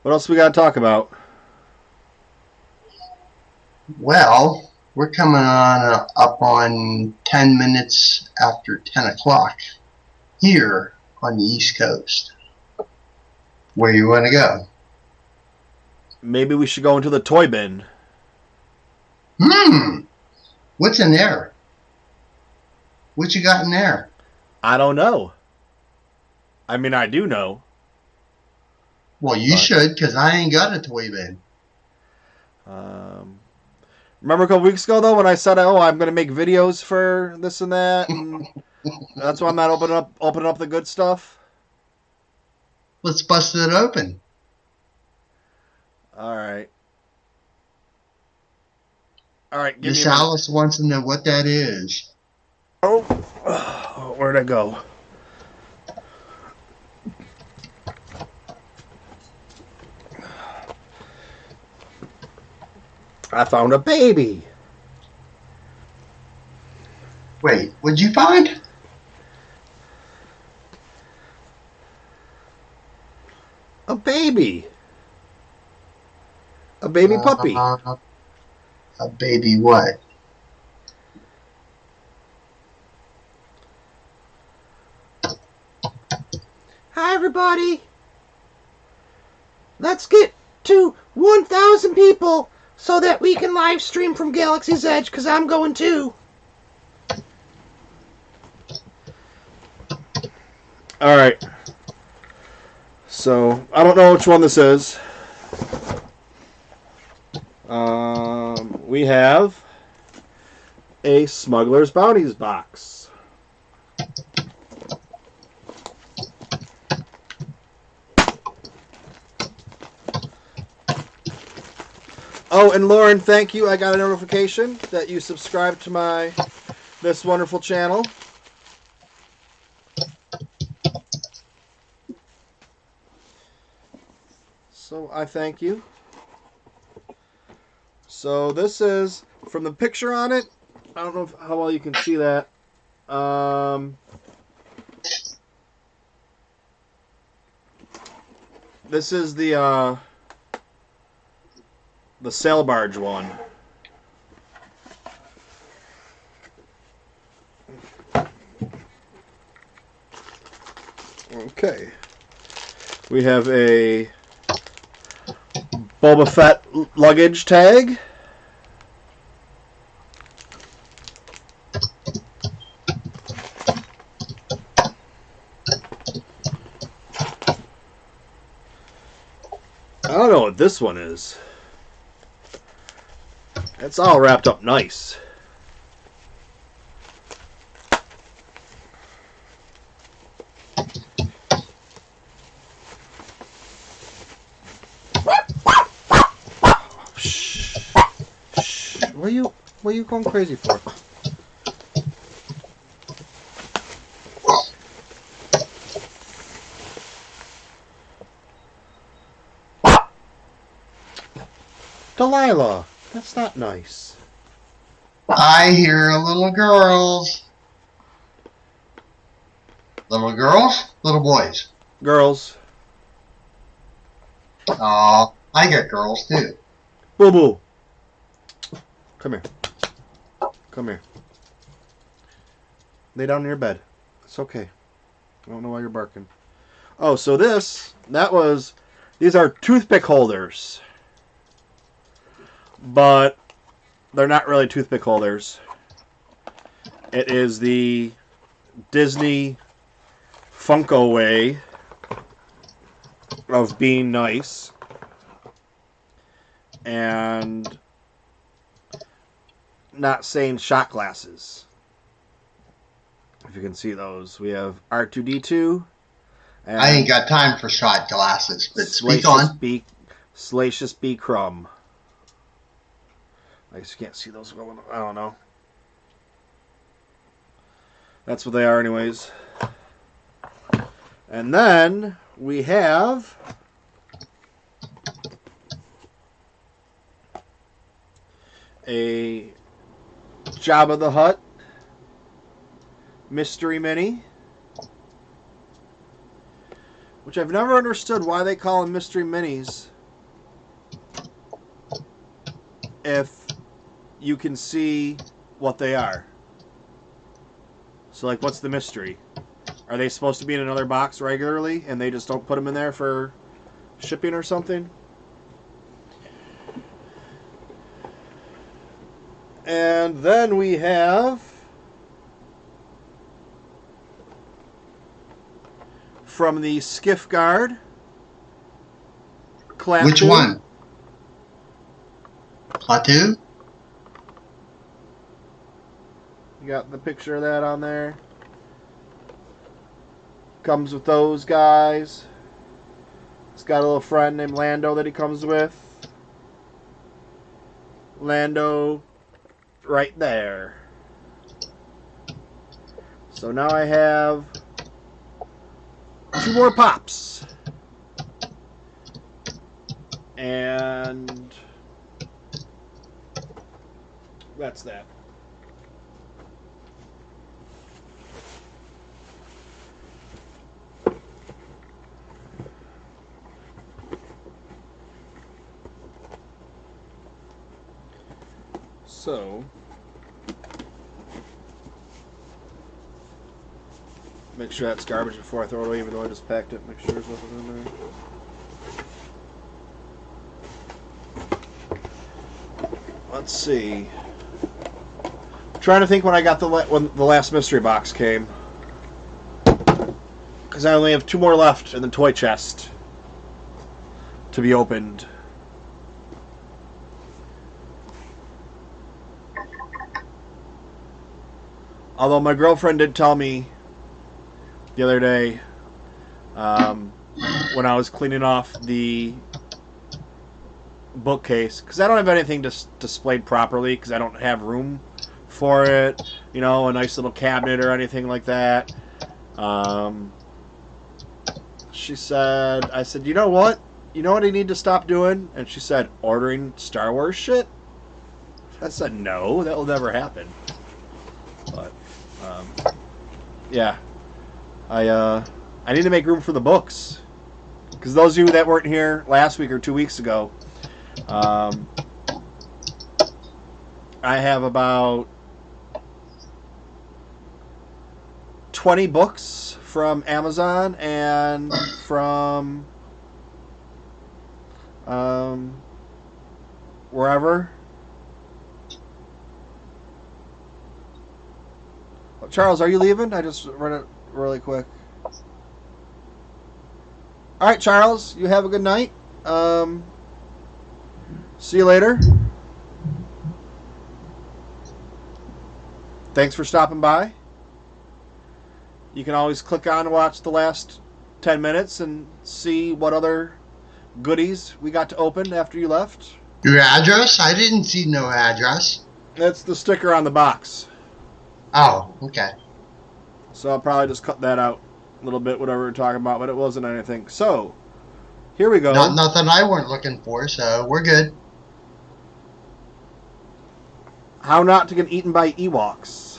what else we got to talk about? Well, we're coming on up on 10 minutes after 10 o'clock here on the East Coast. Where you want to go? Maybe we should go into the toy bin. What's in there? What you got in there? I don't know. I mean, I do know. Well, you But should, because I ain't got a toy bin. um, Remember a couple weeks ago though when I said, "Oh, I'm going to make videos for this and that," and that's why I'm not opening up the good stuff. Let's bust it open. All right. All right, give me Miss a minute. Alice wants to know what that is. Oh, where'd I go? I found a baby. Wait, what'd you find? A baby. A baby puppy. A baby what? Hi, everybody. Let's get to 1,000 people so that we can live stream from Galaxy's Edge, because I'm going too. All right. So, I don't know which one this is. We have a Smuggler's Bounties box. Oh, and Lauren, thank you. I got a notification that you subscribed to this wonderful channel. So I thank you. So this is, from the picture on it, I don't know how well you can see that. This is the sail barge one. Okay. We have a Boba Fett luggage tag. I don't know what this one is. It's all wrapped up nice. Shh. Shh. What are you going crazy for? Delilah, that's not nice. I hear little girls. Little girls? Little boys? Girls. Oh, I get girls too. Boo boo. Come here. Come here. Lay down in your bed. It's okay. I don't know why you're barking. Oh, so these are toothpick holders. But they're not really toothpick holders. It is the Disney Funko way of being nice. And not saying shot glasses. If you can see those. We have R2-D2. And I ain't got time for shot glasses, but speak on. Salacious B. Crumb. I just can't see those going. I don't know. That's what they are anyways. And then we have a Jabba the Hutt Mystery Mini, which I've never understood why they call them Mystery Minis if you can see what they are. So, like, what's the mystery? Are they supposed to be in another box regularly and they just don't put them in there for shipping or something? And then we have from the Skiff Guard. Which one? Klaatu? You got the picture of that on there. Comes with those guys. He's got a little friend named Lando that he comes with. Lando right there. So now I have 2 more pops. And that's that. So, make sure that's garbage before I throw it away, even though I just packed it. Make sure there's nothing in there. Let's see. I'm trying to think when I got when the last mystery box came, because I only have 2 more left in the toy chest to be opened. Although my girlfriend did tell me the other day, when I was cleaning off the bookcase, because I don't have anything displayed properly, because I don't have room for it, you know, a nice little cabinet or anything like that. She said, I said, you know what I need to stop doing? And she said, ordering Star Wars shit. I said, no, that will never happen. But yeah, I need to make room for the books, because those of you that weren't here last week or 2 weeks ago, I have about 20 books from Amazon and from wherever. Charles, are you leaving? I just run it really quick. All right, Charles, you have a good night. See you later. Thanks for stopping by. You can always click on and watch the last 10 minutes and see what other goodies we got to open after you left. Your address? I didn't see no address. That's the sticker on the box. Oh, okay. So I'll probably just cut that out a little bit, whatever we're talking about, but it wasn't anything. So, here we go. Nothing I weren't looking for, so we're good. How not to get eaten by Ewoks.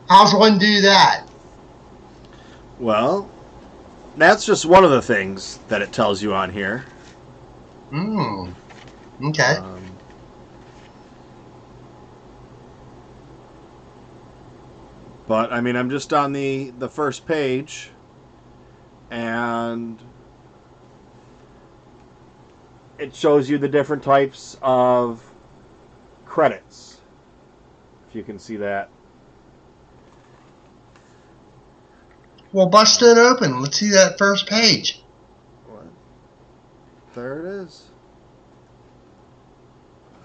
How's one do that? Well, that's just one of the things that it tells you on here. Okay. But, I mean, I'm just on the first page, and it shows you the different types of credits, if you can see that. Well, bust it open. Let's see that first page. What? There it is.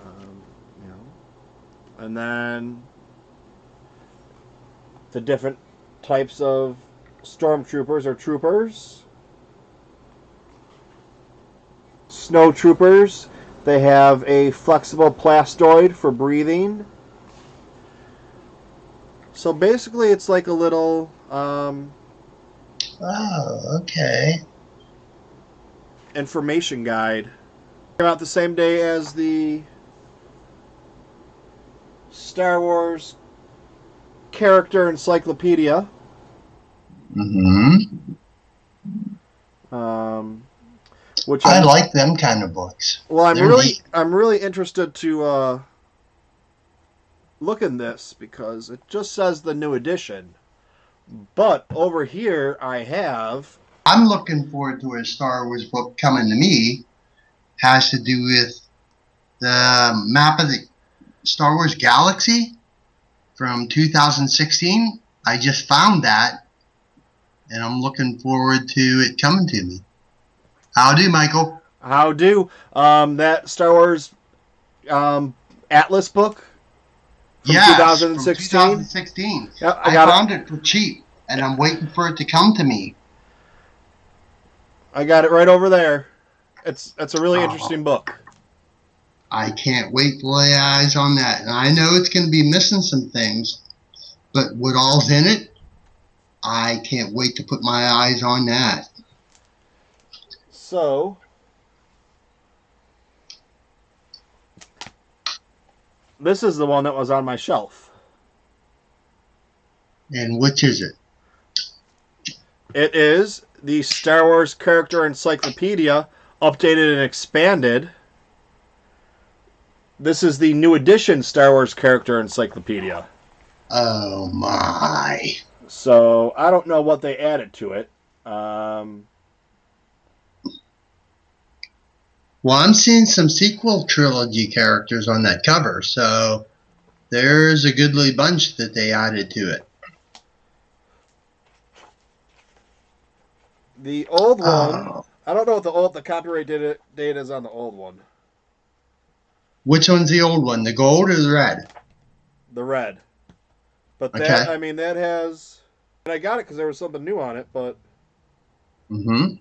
You know. And then the different types of stormtroopers or troopers. Snow troopers, they have a flexible plastoid for breathing. So basically it's like a little Oh, okay. information guide. Came out the same day as the Star Wars character encyclopedia. Which I like them kind of books. Well, I'm really interested to look in this, because it just says the new edition. But over here I'm looking forward to a Star Wars book coming to me. Has to do with the map of the Star Wars galaxy from 2016. I just found that, and I'm looking forward to it coming to me. How do, Michael? How do. That Star Wars Atlas book from Yes, from 2016. 2016. Yep, I I got it. found it for cheap, and I'm waiting for it to come to me. I got it right over there. It's a really Oh, interesting book. I can't wait to lay eyes on that. And I know it's going to be missing some things, but what all's in it, I can't wait to put my eyes on that. So this is the one that was on my shelf. And which is it? It is the Star Wars Character Encyclopedia, updated and expanded. This is the new edition Star Wars Character Encyclopedia. Oh my. So I don't know what they added to it. Well, I'm seeing some sequel trilogy characters on that cover, so there's a goodly bunch that they added to it. The old one, Oh. I don't know what the copyright date is on the old one. Which one's the old one, the gold or the red? The red. But that, Okay. I mean, that has. And I got it because there was something new on it, but. Mm-hmm.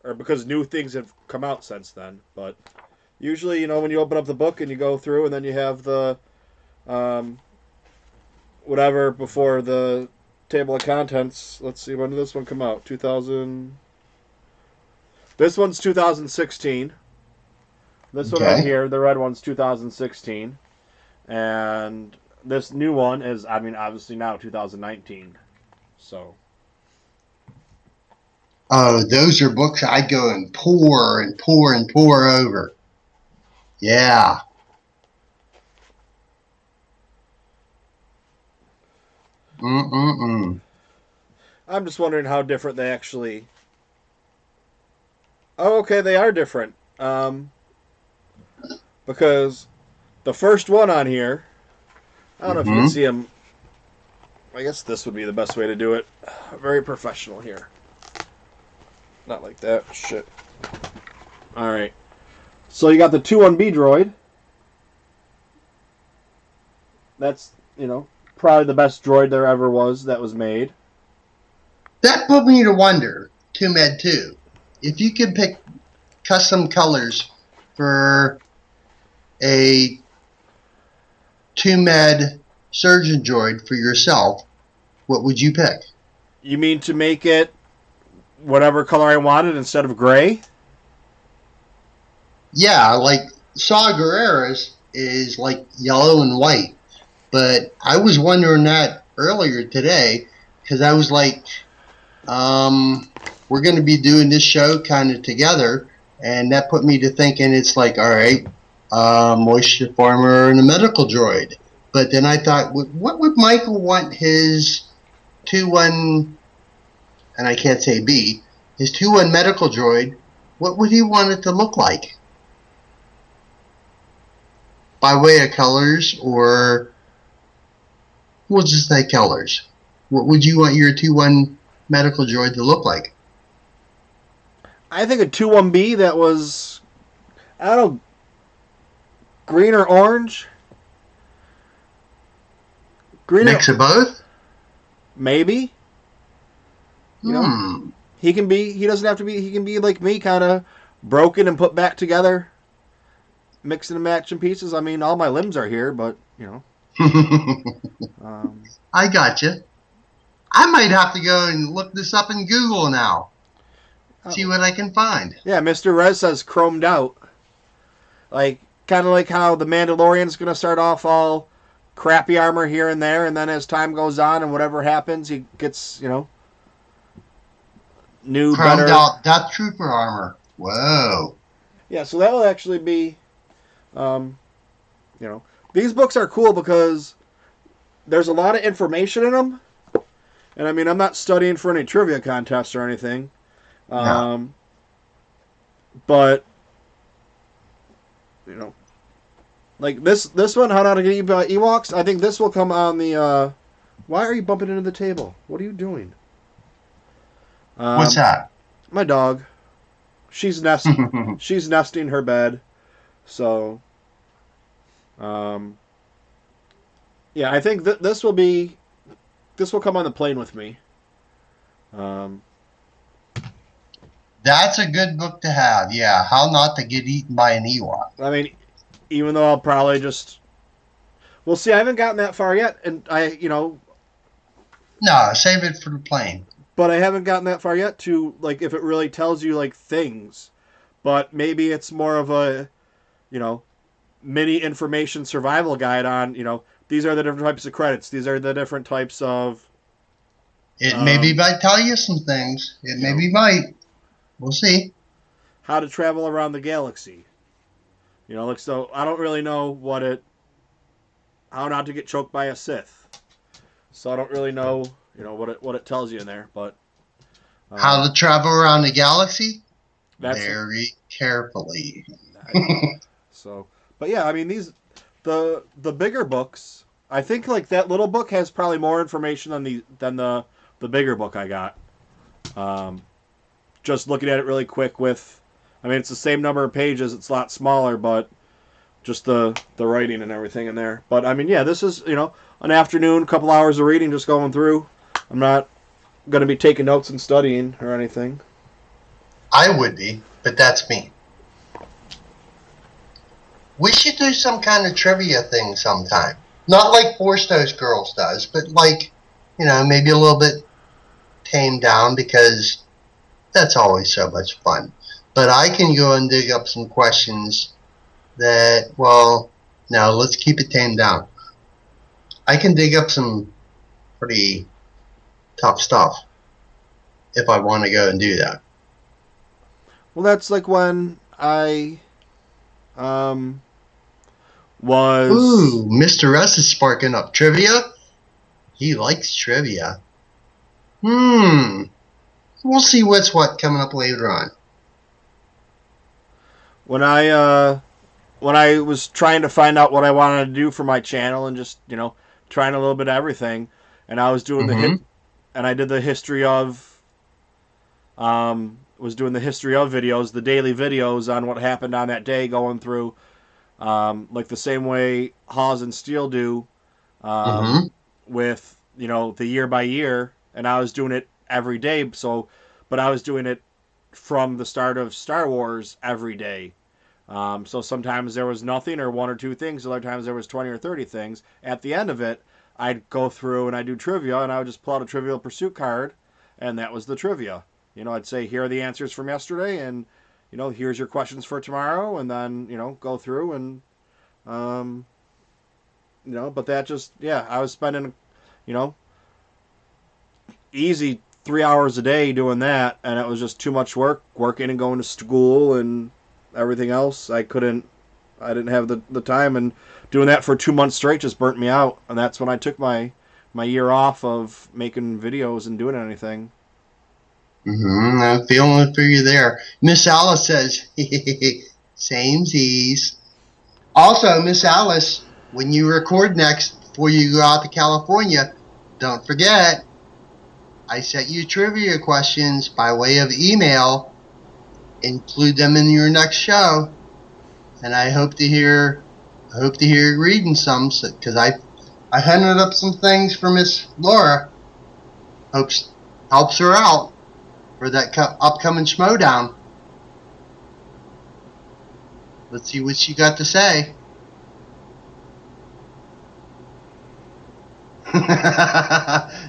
Or because new things have come out since then. But usually, when you open up the book and you go through, and then you have the. Whatever before the table of contents. Let's see, when did this one come out? 2000. This one's 2016. This one right Okay. here, the red one's 2016. And this new one is, obviously now 2019. So. Oh, those are books I go and pour and pour and pour over. Yeah. Mm-mm-mm. I'm just wondering how different they actually. Oh, okay, they are different. Because the first one on here, I don't know if you can Mm-hmm. see them. I guess this would be the best way to do it. Very professional here. Not like that. Shit. Alright. So you got the 2-1B droid. That's, probably the best droid there ever was that was made. That put me to wonder, TooMedToo, if you could pick custom colors for a TooMed surgeon droid for yourself, what would you pick? You mean to make it whatever color I wanted instead of gray? Yeah, like Saw Gerrera's is like yellow and white, but I was wondering that earlier today because I was like, we're going to be doing this show kind of together, and that put me to thinking it's like, all right, moisture farmer and a medical droid. But then I thought, what would Michael want his 2-1, and I can't say B, his 2-1 medical droid, what would he want it to look like? By way of colors, or we'll just say colors. What would you want your 2-1 medical droid to look like? I think a 2-1B that was, I don't know, green or orange. Green Mix or of both? maybe. He can be. He doesn't have to be. He can be like me, kind of broken and put back together, mixing and matching pieces. I mean, all my limbs are here, but Um, I got you. I might have to go and look this up in Google now. See what I can find. Yeah, Mr. Rez says chromed out. Like, kind of like how the Mandalorian's going to start off all crappy armor here and there, and then as time goes on and whatever happens, he gets, new, Chromed better. out Death Trooper armor. Whoa. Yeah, so that will actually be, these books are cool because there's a lot of information in them. And I mean, I'm not studying for any trivia contests or anything. No. But, like this one, How Not to Get Ewoks, I think this will come on the, why are you bumping into the table? What are you doing? What's that? My dog. She's nesting her bed. So, Um, yeah, I think this will come on the plane with me. Um, That's a good book to have. Yeah, How Not to Get Eaten by an Ewok. I mean, even though I'll probably just we'll see. I haven't gotten that far yet, and No, save it for the plane. but I haven't gotten that far yet to like if it really tells you like things. But maybe it's more of a you know mini information survival guide on these are the different types of credits. These are the different types of It maybe um, might tell you some things. It you know maybe might. We'll see. how to travel around the galaxy. Like so I don't really know how not to get choked by a Sith. So I don't really know what it tells you in there, but How um, to travel around the galaxy? that's Very carefully. so. But yeah, I mean the bigger books. I think like that little book has probably more information than the bigger book I got. Um, just looking at it really quick I mean it's the same number of pages. It's a lot smaller, but just the writing and everything in there. But I mean yeah, this is an afternoon, couple hours of reading, just going through. I'm not going to be taking notes and studying or anything. I would be, but that's me. We should do some kind of trivia thing sometime. Not like Force Those Girls does, but like, maybe a little bit tamed down because that's always so much fun. But I can go and dig up some questions that, well, now let's keep it tamed down. I can dig up some pretty tough stuff if I want to go and do that. Well, that's like when I um was Ooh, Mr. S is sparking up trivia. He likes trivia. We'll see what's what coming up later on. when I was trying to find out what I wanted to do for my channel and just trying a little bit of everything, and I was doing the hit Mm-hmm. and I did the history of was doing the history of videos, the daily videos on what happened on that day, going through like the same way Hawes and Steele do um, Mm-hmm. with the year by year, and I was doing it every day. But I was doing it from the start of Star Wars every day. So sometimes there was nothing or one or two things. Other times there was 20 or 30 things. At the end of it, I'd go through and I'd do trivia, and I would just pull out a Trivial Pursuit card, and that was the trivia. I'd say here are the answers from yesterday, and here's your questions for tomorrow, and then go through and um, but that just yeah, I was spending you know easy 3 hours a day doing that, and it was just too much work, working and going to school and everything else. I didn't have the time, and doing that for 2 months straight just burnt me out. And that's when I took my year off of making videos and doing anything. Mm-hmm. I'm feeling it for you there. Miss Alice says, samesies. Also, Miss Alice, when you record next before you go out to California, don't forget, I sent you trivia questions by way of email. Include them in your next show, and I hope to hear you reading some because I hunted up some things for Miss Laura. Helps her out for that upcoming Schmodown. Let's see what she got to say.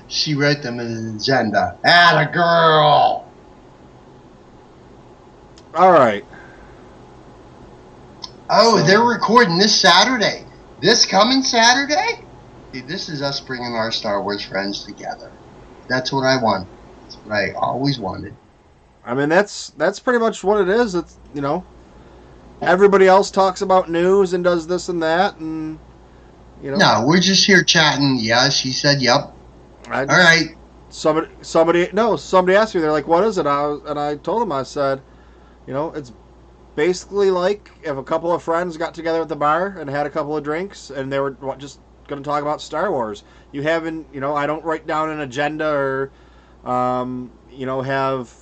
She wrote them in an agenda. Atta girl! All right. Oh, they're recording this Saturday. This coming Saturday? See, this is us bringing our Star Wars friends together. That's what I want. That's what I always wanted. I mean, that's pretty much what it is. It's everybody else talks about news and does this and that, and No, we're just here chatting. Yeah, she said, yep. I All just right. somebody asked me. They're like, "What is it?" I told them. I said, it's basically like if a couple of friends got together at the bar and had a couple of drinks, and they were just going to talk about Star Wars. You haven't, I don't write down an agenda or, have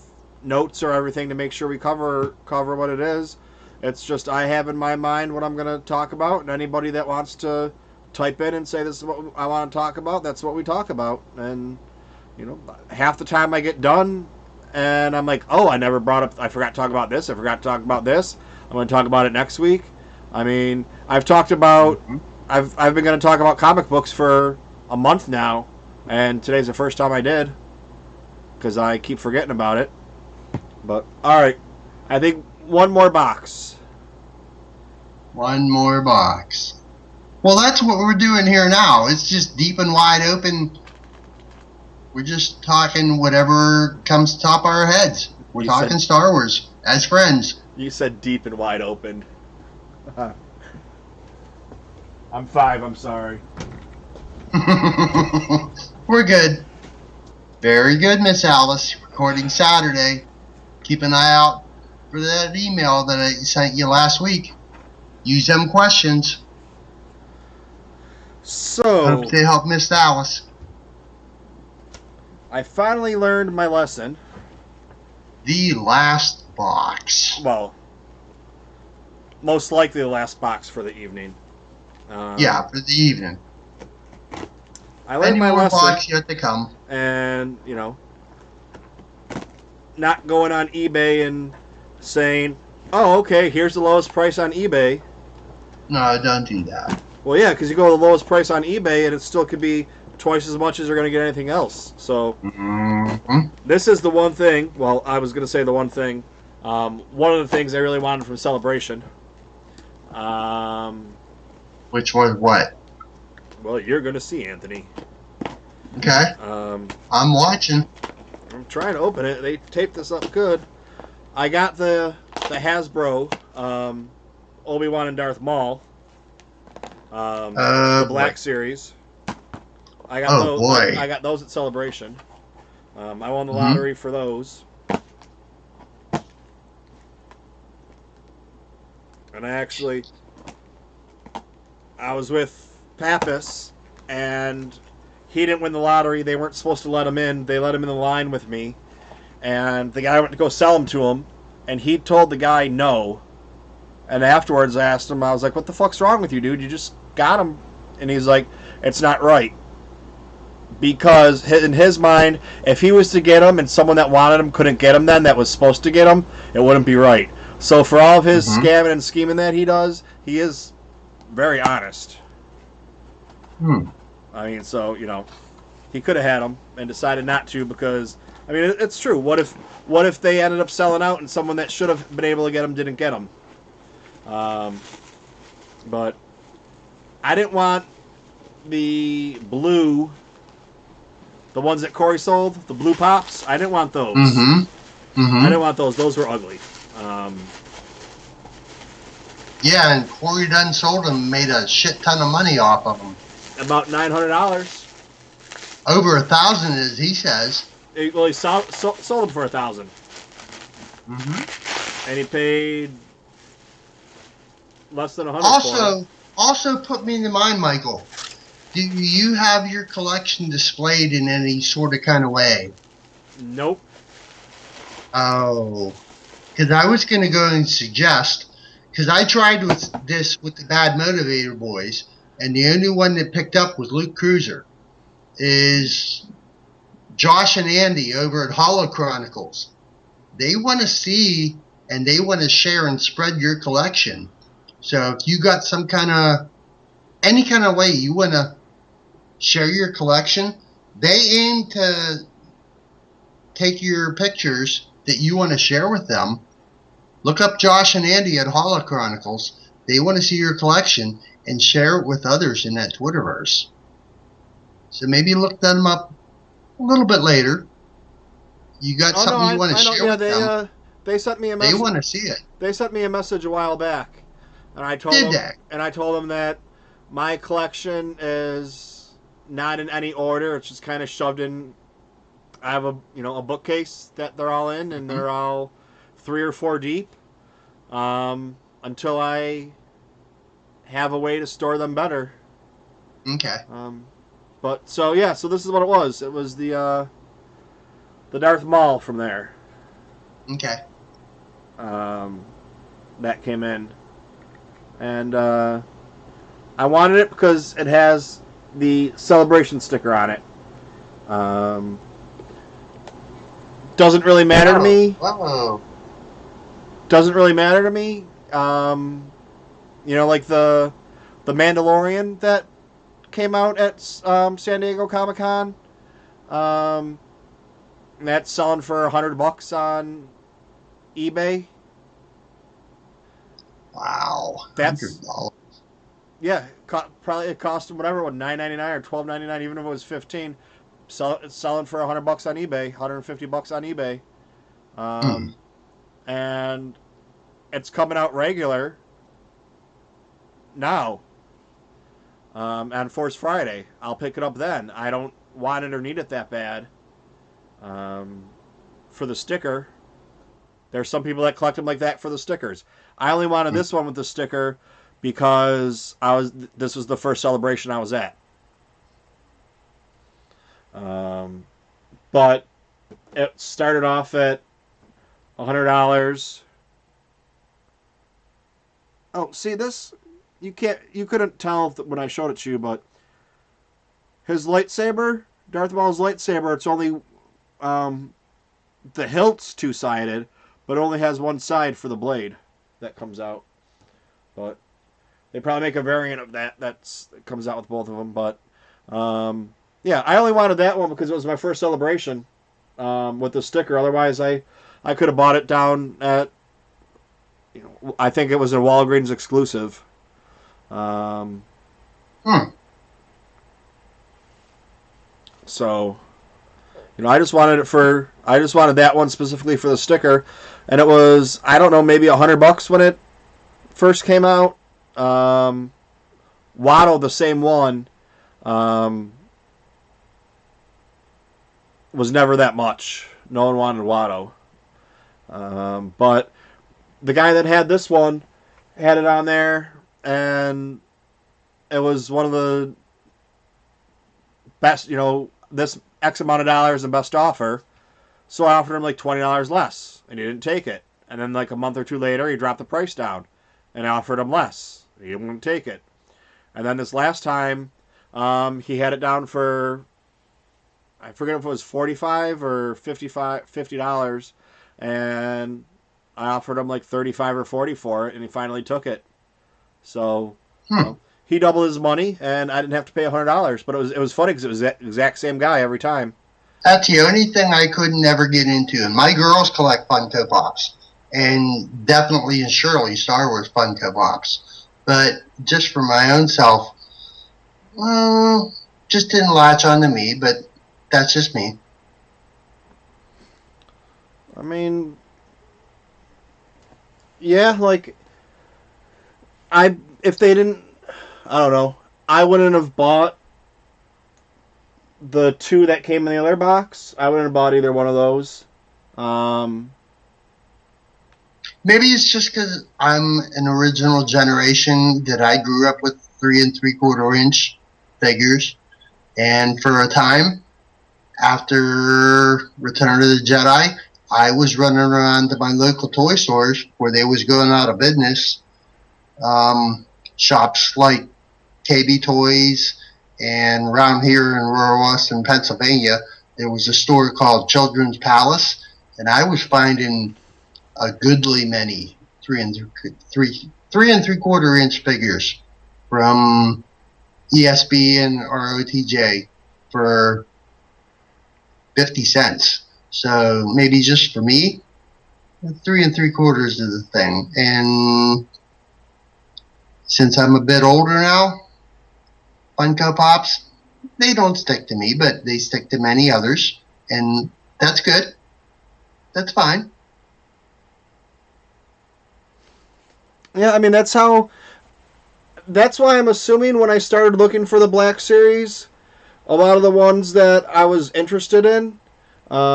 notes or everything to make sure we cover what it is. It's just I have in my mind what I'm going to talk about, and anybody that wants to type in and say this is what I want to talk about, that's what we talk about. And half the time I get done, and I'm like, oh, I never brought up. I forgot to talk about this. I forgot to talk about this. I'm going to talk about it next week. I mean, I've talked about. Mm-hmm. I've been going to talk about comic books for a month now, and today's the first time I did because I keep forgetting about it. But all right, I think one more box. One more box. Well, that's what we're doing here now. It's just deep and wide open. We're just talking whatever comes top of our heads. We're talking Star Wars as friends. You said deep and wide open. I'm 5, I'm sorry. We're good. Very good, Miss Alice. Recording Saturday. Keep an eye out for that email that I sent you last week. Use them questions. So, hope they help Miss Alice. I finally learned my lesson. The last box. Well, most likely the last box for the evening. Yeah, for the evening. I learned my lesson. Box yet to come. And, not going on eBay and saying, oh, okay, here's the lowest price on eBay. No, don't do that. Well, yeah, because you go to the lowest price on eBay and it still could be twice as much as you're going to get anything else. So, This is the one thing. Well, I was going to say the one thing. One of the things I really wanted from Celebration. Which was what? Well, you're going to see, Anthony. Okay. I'm watching. I'm trying to open it. They taped this up good. I got the Hasbro Obi-Wan and Darth Maul. The Black Series. I got those. Boy. I got those at Celebration. I won the lottery for those. And I was with Pappas, and he didn't win the lottery. They weren't supposed to let him in. They let him in the line with me. And the guy went to go sell them to him, and he told the guy no. And afterwards I asked him, I was like, what the fuck's wrong with you, dude? You just got him. And he's like, it's not right. Because in his mind, if he was to get him and someone that wanted him couldn't get him then, that was supposed to get him, it wouldn't be right. So for all of his scamming and scheming that he does, he is very honest. I mean, so, he could have had him and decided not to because, I mean, it's true. What if they ended up selling out and someone that should have been able to get him didn't get him? But I didn't want the blue, the ones that Corey sold, the blue pops. I didn't want those. I didn't want those. Those were ugly. Yeah, and Corey done sold them, made a shit ton of money off of them. About $900. Over 1,000, as he says. Well, he sold them for 1,000. And he paid less than 100 for them. Also put me in mind, Michael. Do you have your collection displayed in any sort of kind of way? Nope. Oh. Because I was going to go and suggest, because I tried with the Bad Motivator boys, and the only one that picked up was Luke Cruiser, is Josh and Andy over at Hollow Chronicles. They want to see and they want to share and spread your collection. So if you got any kind of way you want to share your collection, they aim to take your pictures that you want to share with them. Look up Josh and Andy at Hollow Chronicles. They want to see your collection and share it with others in that Twitterverse. So maybe look them up a little bit later. You got something you want to share with them. They sent me a message. They want to see it. They sent me a message a while back, and I told them that my collection is not in any order. It's just kind of shoved in. I have a bookcase that they're all in, and they're all 3 or 4 deep. Until I have a way to store them better. Okay. So this is what it was. It was the Darth Maul from there. Okay. that came in, and I wanted it because it has the celebration sticker on it. Um, doesn't really matter to Oh, me. oh, Doesn't really matter to me. Like the Mandalorian that came out at San Diego Comic Con. Um, that's selling for $100 on eBay. wow, That's $100. yeah. Probably it cost them whatever, $9.99 or $12.99, even if it was 15. It's selling for $100 on eBay, $150 on eBay, Hmm. and it's coming out regular now on Force Friday. I'll pick it up then. I don't want it or need it that bad. Um, for the sticker, there's some people that collect them like that for the stickers. I only wanted this one with the sticker because this was the first celebration I was at. Um, but it started off at $100. Oh, see this? You couldn't tell when I showed it to you, but his lightsaber, Darth Maul's lightsaber, it's only um, the hilt's two-sided, but only has one side for the blade that comes out. But they probably make a variant of that comes out with both of them. But yeah, I only wanted that one because it was my first celebration with the sticker. Otherwise, I could have bought it down at I think it was a Walgreens exclusive. Um, Hmm. so I just wanted that one specifically for the sticker, and it was I don't know maybe $100 when it first came out. Um, Watto, the same one, um, was never that much. No one wanted Watto, but the guy that had this one had it on there, and it was one of the best. This X amount of dollars and best offer. So I offered him like $20 less, and he didn't take it. And then like a month or two later, he dropped the price down, and I offered him less. He didn't take it. And then this last time, he had it down for I forget if it was 45 or 55 $50, and I offered him like 35 or 40 for it, and he finally took it. So, Hmm. he doubled his money, and I didn't have to pay $100. But it was funny because it was the exact same guy every time. That's the only thing I could never get into. And my girls collect Funko Pops, and definitely and surely Star Wars Funko Pops. But just for my own self, well, just didn't latch on to me. But that's just me. I mean, yeah, like I if they didn't, I don't know, I wouldn't have bought the two that came in the other box. I wouldn't have bought either one of those. Um, Maybe it's just because I'm an original generation that I grew up with 3 3/4 inch figures, and for a time after Return of the Jedi, I was running around to my local toy stores where they was going out of business. Shops like KB Toys, and around here in rural Western Pennsylvania, there was a store called Children's Palace, and I was finding a goodly many 3 3/4 inch figures from ESB and ROTJ for 50 cents. So maybe just for me, 3 3/4 is the thing. And since I'm a bit older now, Funko Pops, they don't stick to me, but they stick to many others. And that's good. That's fine. yeah, I mean that's why I'm assuming when I started looking for the Black Series, a lot of the ones that I was interested in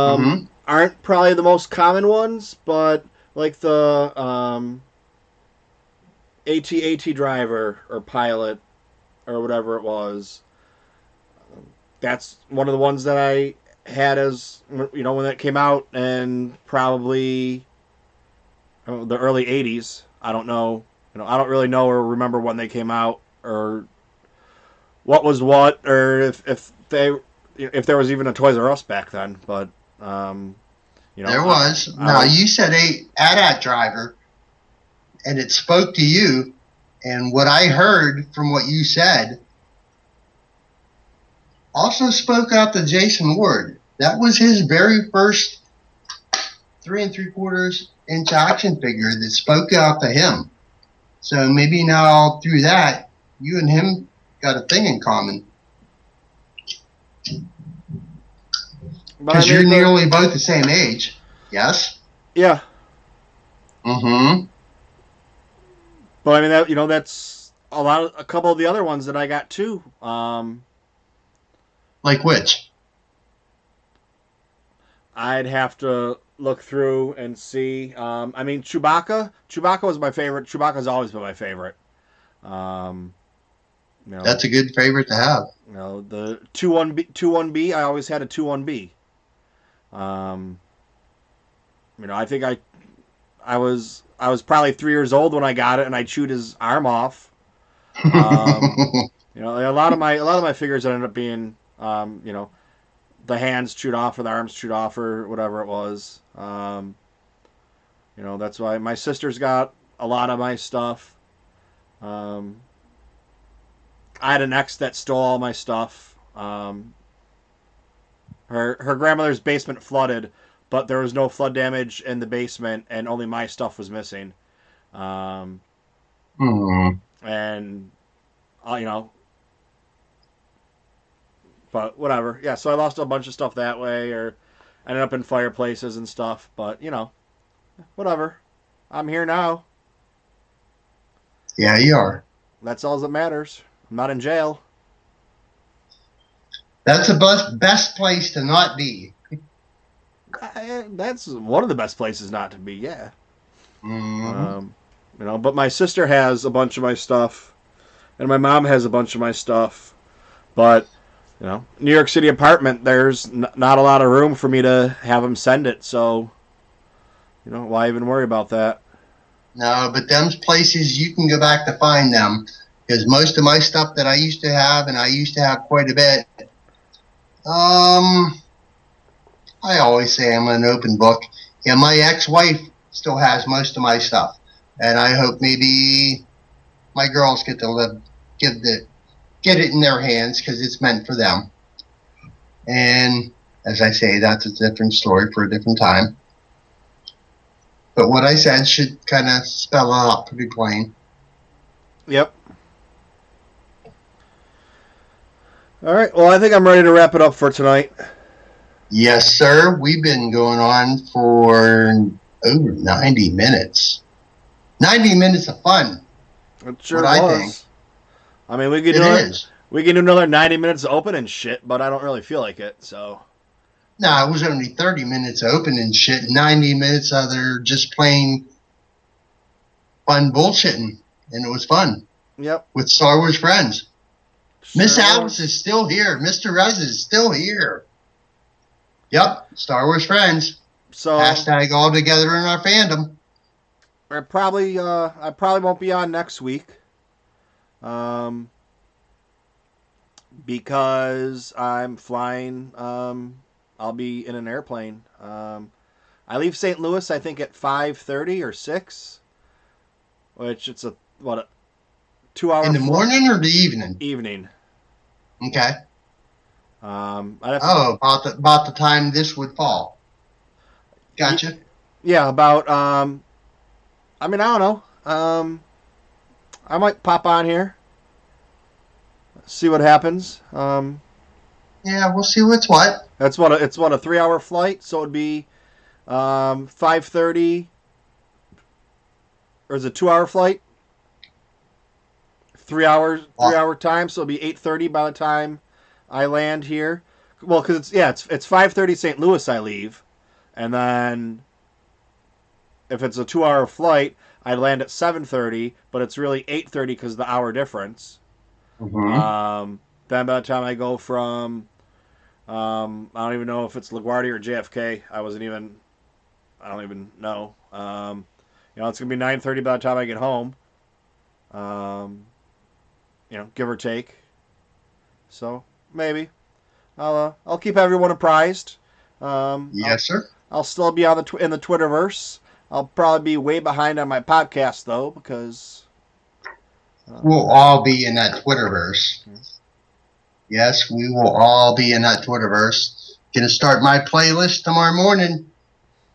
Mm-hmm. aren't probably the most common ones, but like the AT-AT driver or pilot or whatever it was. That's one of the ones that I had as when that came out, and probably the early '80s. I don't know. I don't really know or remember when they came out or what was what, or if there was even a Toys R Us back then. But There was. I Now, was you said a AT-AT driver, and it spoke to you. And what I heard from what you said also spoke out to Jason Ward. That was his very first 3 3/4 inch action figure that spoke out to him. So maybe now through that, you and him got a thing in common. Because you're nearly both the same age. Yes? Yeah. Mm-hmm. But I mean that's a couple of the other ones that I got too. Like which? I'd have to look through and see. I mean, Chewbacca. Chewbacca was my favorite. Chewbacca's always been my favorite. That's a good favorite to have. The 2-1B. I always had a 2-1B. I think I was probably 3 years old when I got it, and I chewed his arm off. A lot of my figures ended up being, the hands chewed off or the arms chewed off or whatever it was. That's why my sister's got a lot of my stuff. I had an ex that stole all my stuff. Her grandmother's basement flooded, but there was no flood damage in the basement, and only my stuff was missing. And but whatever. Yeah, so I lost a bunch of stuff that way, or ended up in fireplaces and stuff. But whatever. I'm here now. Yeah, you are. That's all that matters. I'm not in jail. That's the best place to not be. That's one of the best places not to be. Yeah. Mm-hmm. But my sister has a bunch of my stuff, and my mom has a bunch of my stuff. But New York City apartment, there's not a lot of room for me to have them send it. So, why even worry about that? No, but them's places you can go back to find them. Because most of my stuff that I used to have, and I used to have quite a bit, I always say I'm an open book. Yeah, my ex-wife still has most of my stuff, and I hope maybe my girls get to get it in their hands because it's meant for them. And as I say, that's a different story for a different time. But what I said should kind of spell it out pretty plain. Yep. All right. Well, I think I'm ready to wrap it up for tonight. Yes, sir. We've been going on for over 90 minutes. 90 minutes of fun. It sure was. I think. I mean, we could do another 90 minutes of open and shit, but I don't really feel like it. So. No, it was only 30 minutes of open and shit. 90 minutes of they're just plain fun bullshitting, and it was fun. Yep. With Star Wars friends. Sure. Miss Alice is still here. Mr. Rez is still here. Yep, Star Wars friends. So hashtag all together in our fandom. I probably won't be on next week. Because I'm flying. I'll be in an airplane. I leave St. Louis, I think, at 5:30 or 6, which it's a 2-hour in the morning or the evening? Evening. Okay. About the time this would fall. Gotcha. Yeah, about I don't know. I might pop on here. See what happens. Yeah, we'll see what's what. It's what a 3-hour flight, so it'd be 5:30. Or is it a 2-hour flight? 3 hours, 3-hour time, so it'll be 8:30 by the time I land here. Well, because it's 5:30 St. Louis I leave, and then if it's a 2-hour flight, I land at 7:30, but it's really 8:30 because of the hour difference. Mm-hmm. Then by the time I go from, I don't even know if it's LaGuardia or JFK. I don't even know. It's gonna be 9:30 by the time I get home. Give or take. So maybe I'll keep everyone apprised. Um, I'll Yes, sir. I'll still be on in the Twitterverse. I'll probably be way behind on my podcast though because We'll all be in that Twitterverse. Yes, we will all be in that Twitterverse. Gonna start my playlist tomorrow morning.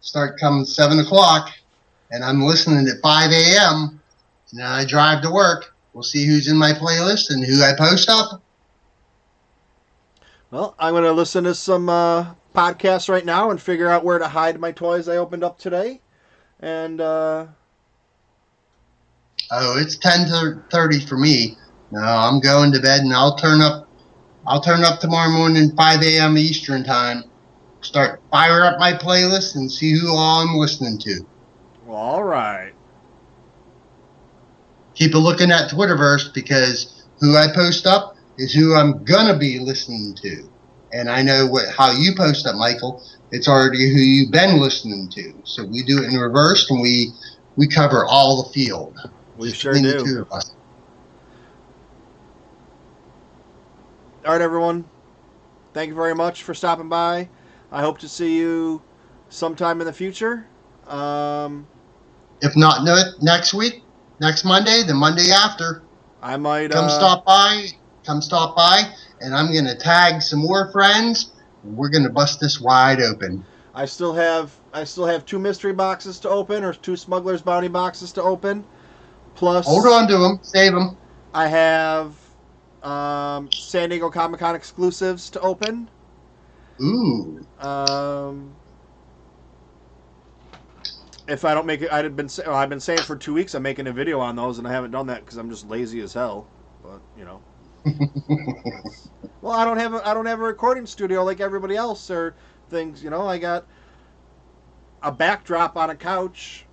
Start come 7 o'clock, and I'm listening at 5 a.m. And then I drive to work. We'll see who's in my playlist and who I post up. well, I'm gonna listen to some podcasts right now and figure out where to hide my toys I opened up today. And Oh, it's 10:30 for me. No, I'm going to bed, and I'll turn up. I'll turn up tomorrow morning 5 a.m. Eastern time. Start fire up my playlist and see who all I'm listening to. well, all right. Keep a looking at Twitterverse because who I post up is who I'm gonna be listening to. And I know how you post up, Michael. It's already who you've been listening to. So we do it in reverse, and we cover all the field. We Just sure between do. the two of us. All right, everyone. Thank you very much for stopping by. I hope to see you sometime in the future. If not next week, next Monday, the Monday after, I might come stop by. Come stop by, and I'm gonna tag some more friends. And we're gonna bust this wide open. I still have two mystery boxes to open, or two Smuggler's Bounty boxes to open. Plus, Hold on to them, save them. I have San Diego Comic Con exclusives to open. Ooh. If I don't make it, I've been saying for 2 weeks I'm making a video on those, and I haven't done that because I'm just lazy as hell. But well, I don't have a recording studio like everybody else or things. I got a backdrop on a couch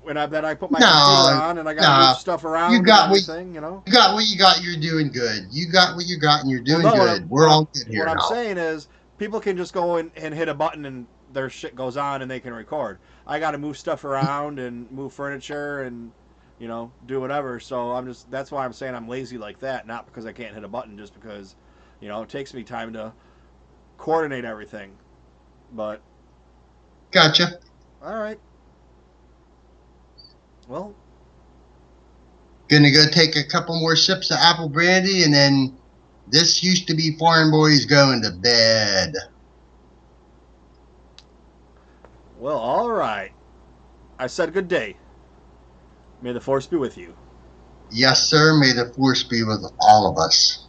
that I put my computer on, and I got to move stuff around You got and everything. You got what you got. You're doing good. You got what you got, and you're doing good. We're all good here. What I'm saying is, people can just go and hit a button, and their shit goes on, and they can record. I got to move stuff around and move furniture and do whatever. So that's why I'm saying I'm lazy like that, not because I can't hit a button, just because it takes me time to coordinate everything. But Gotcha. all right. Well, gonna go take a couple more sips of apple brandy, and then this used to be Farmboy's going to bed. Well, all right. I said good day. May the force be with you. Yes, sir. May the force be with all of us.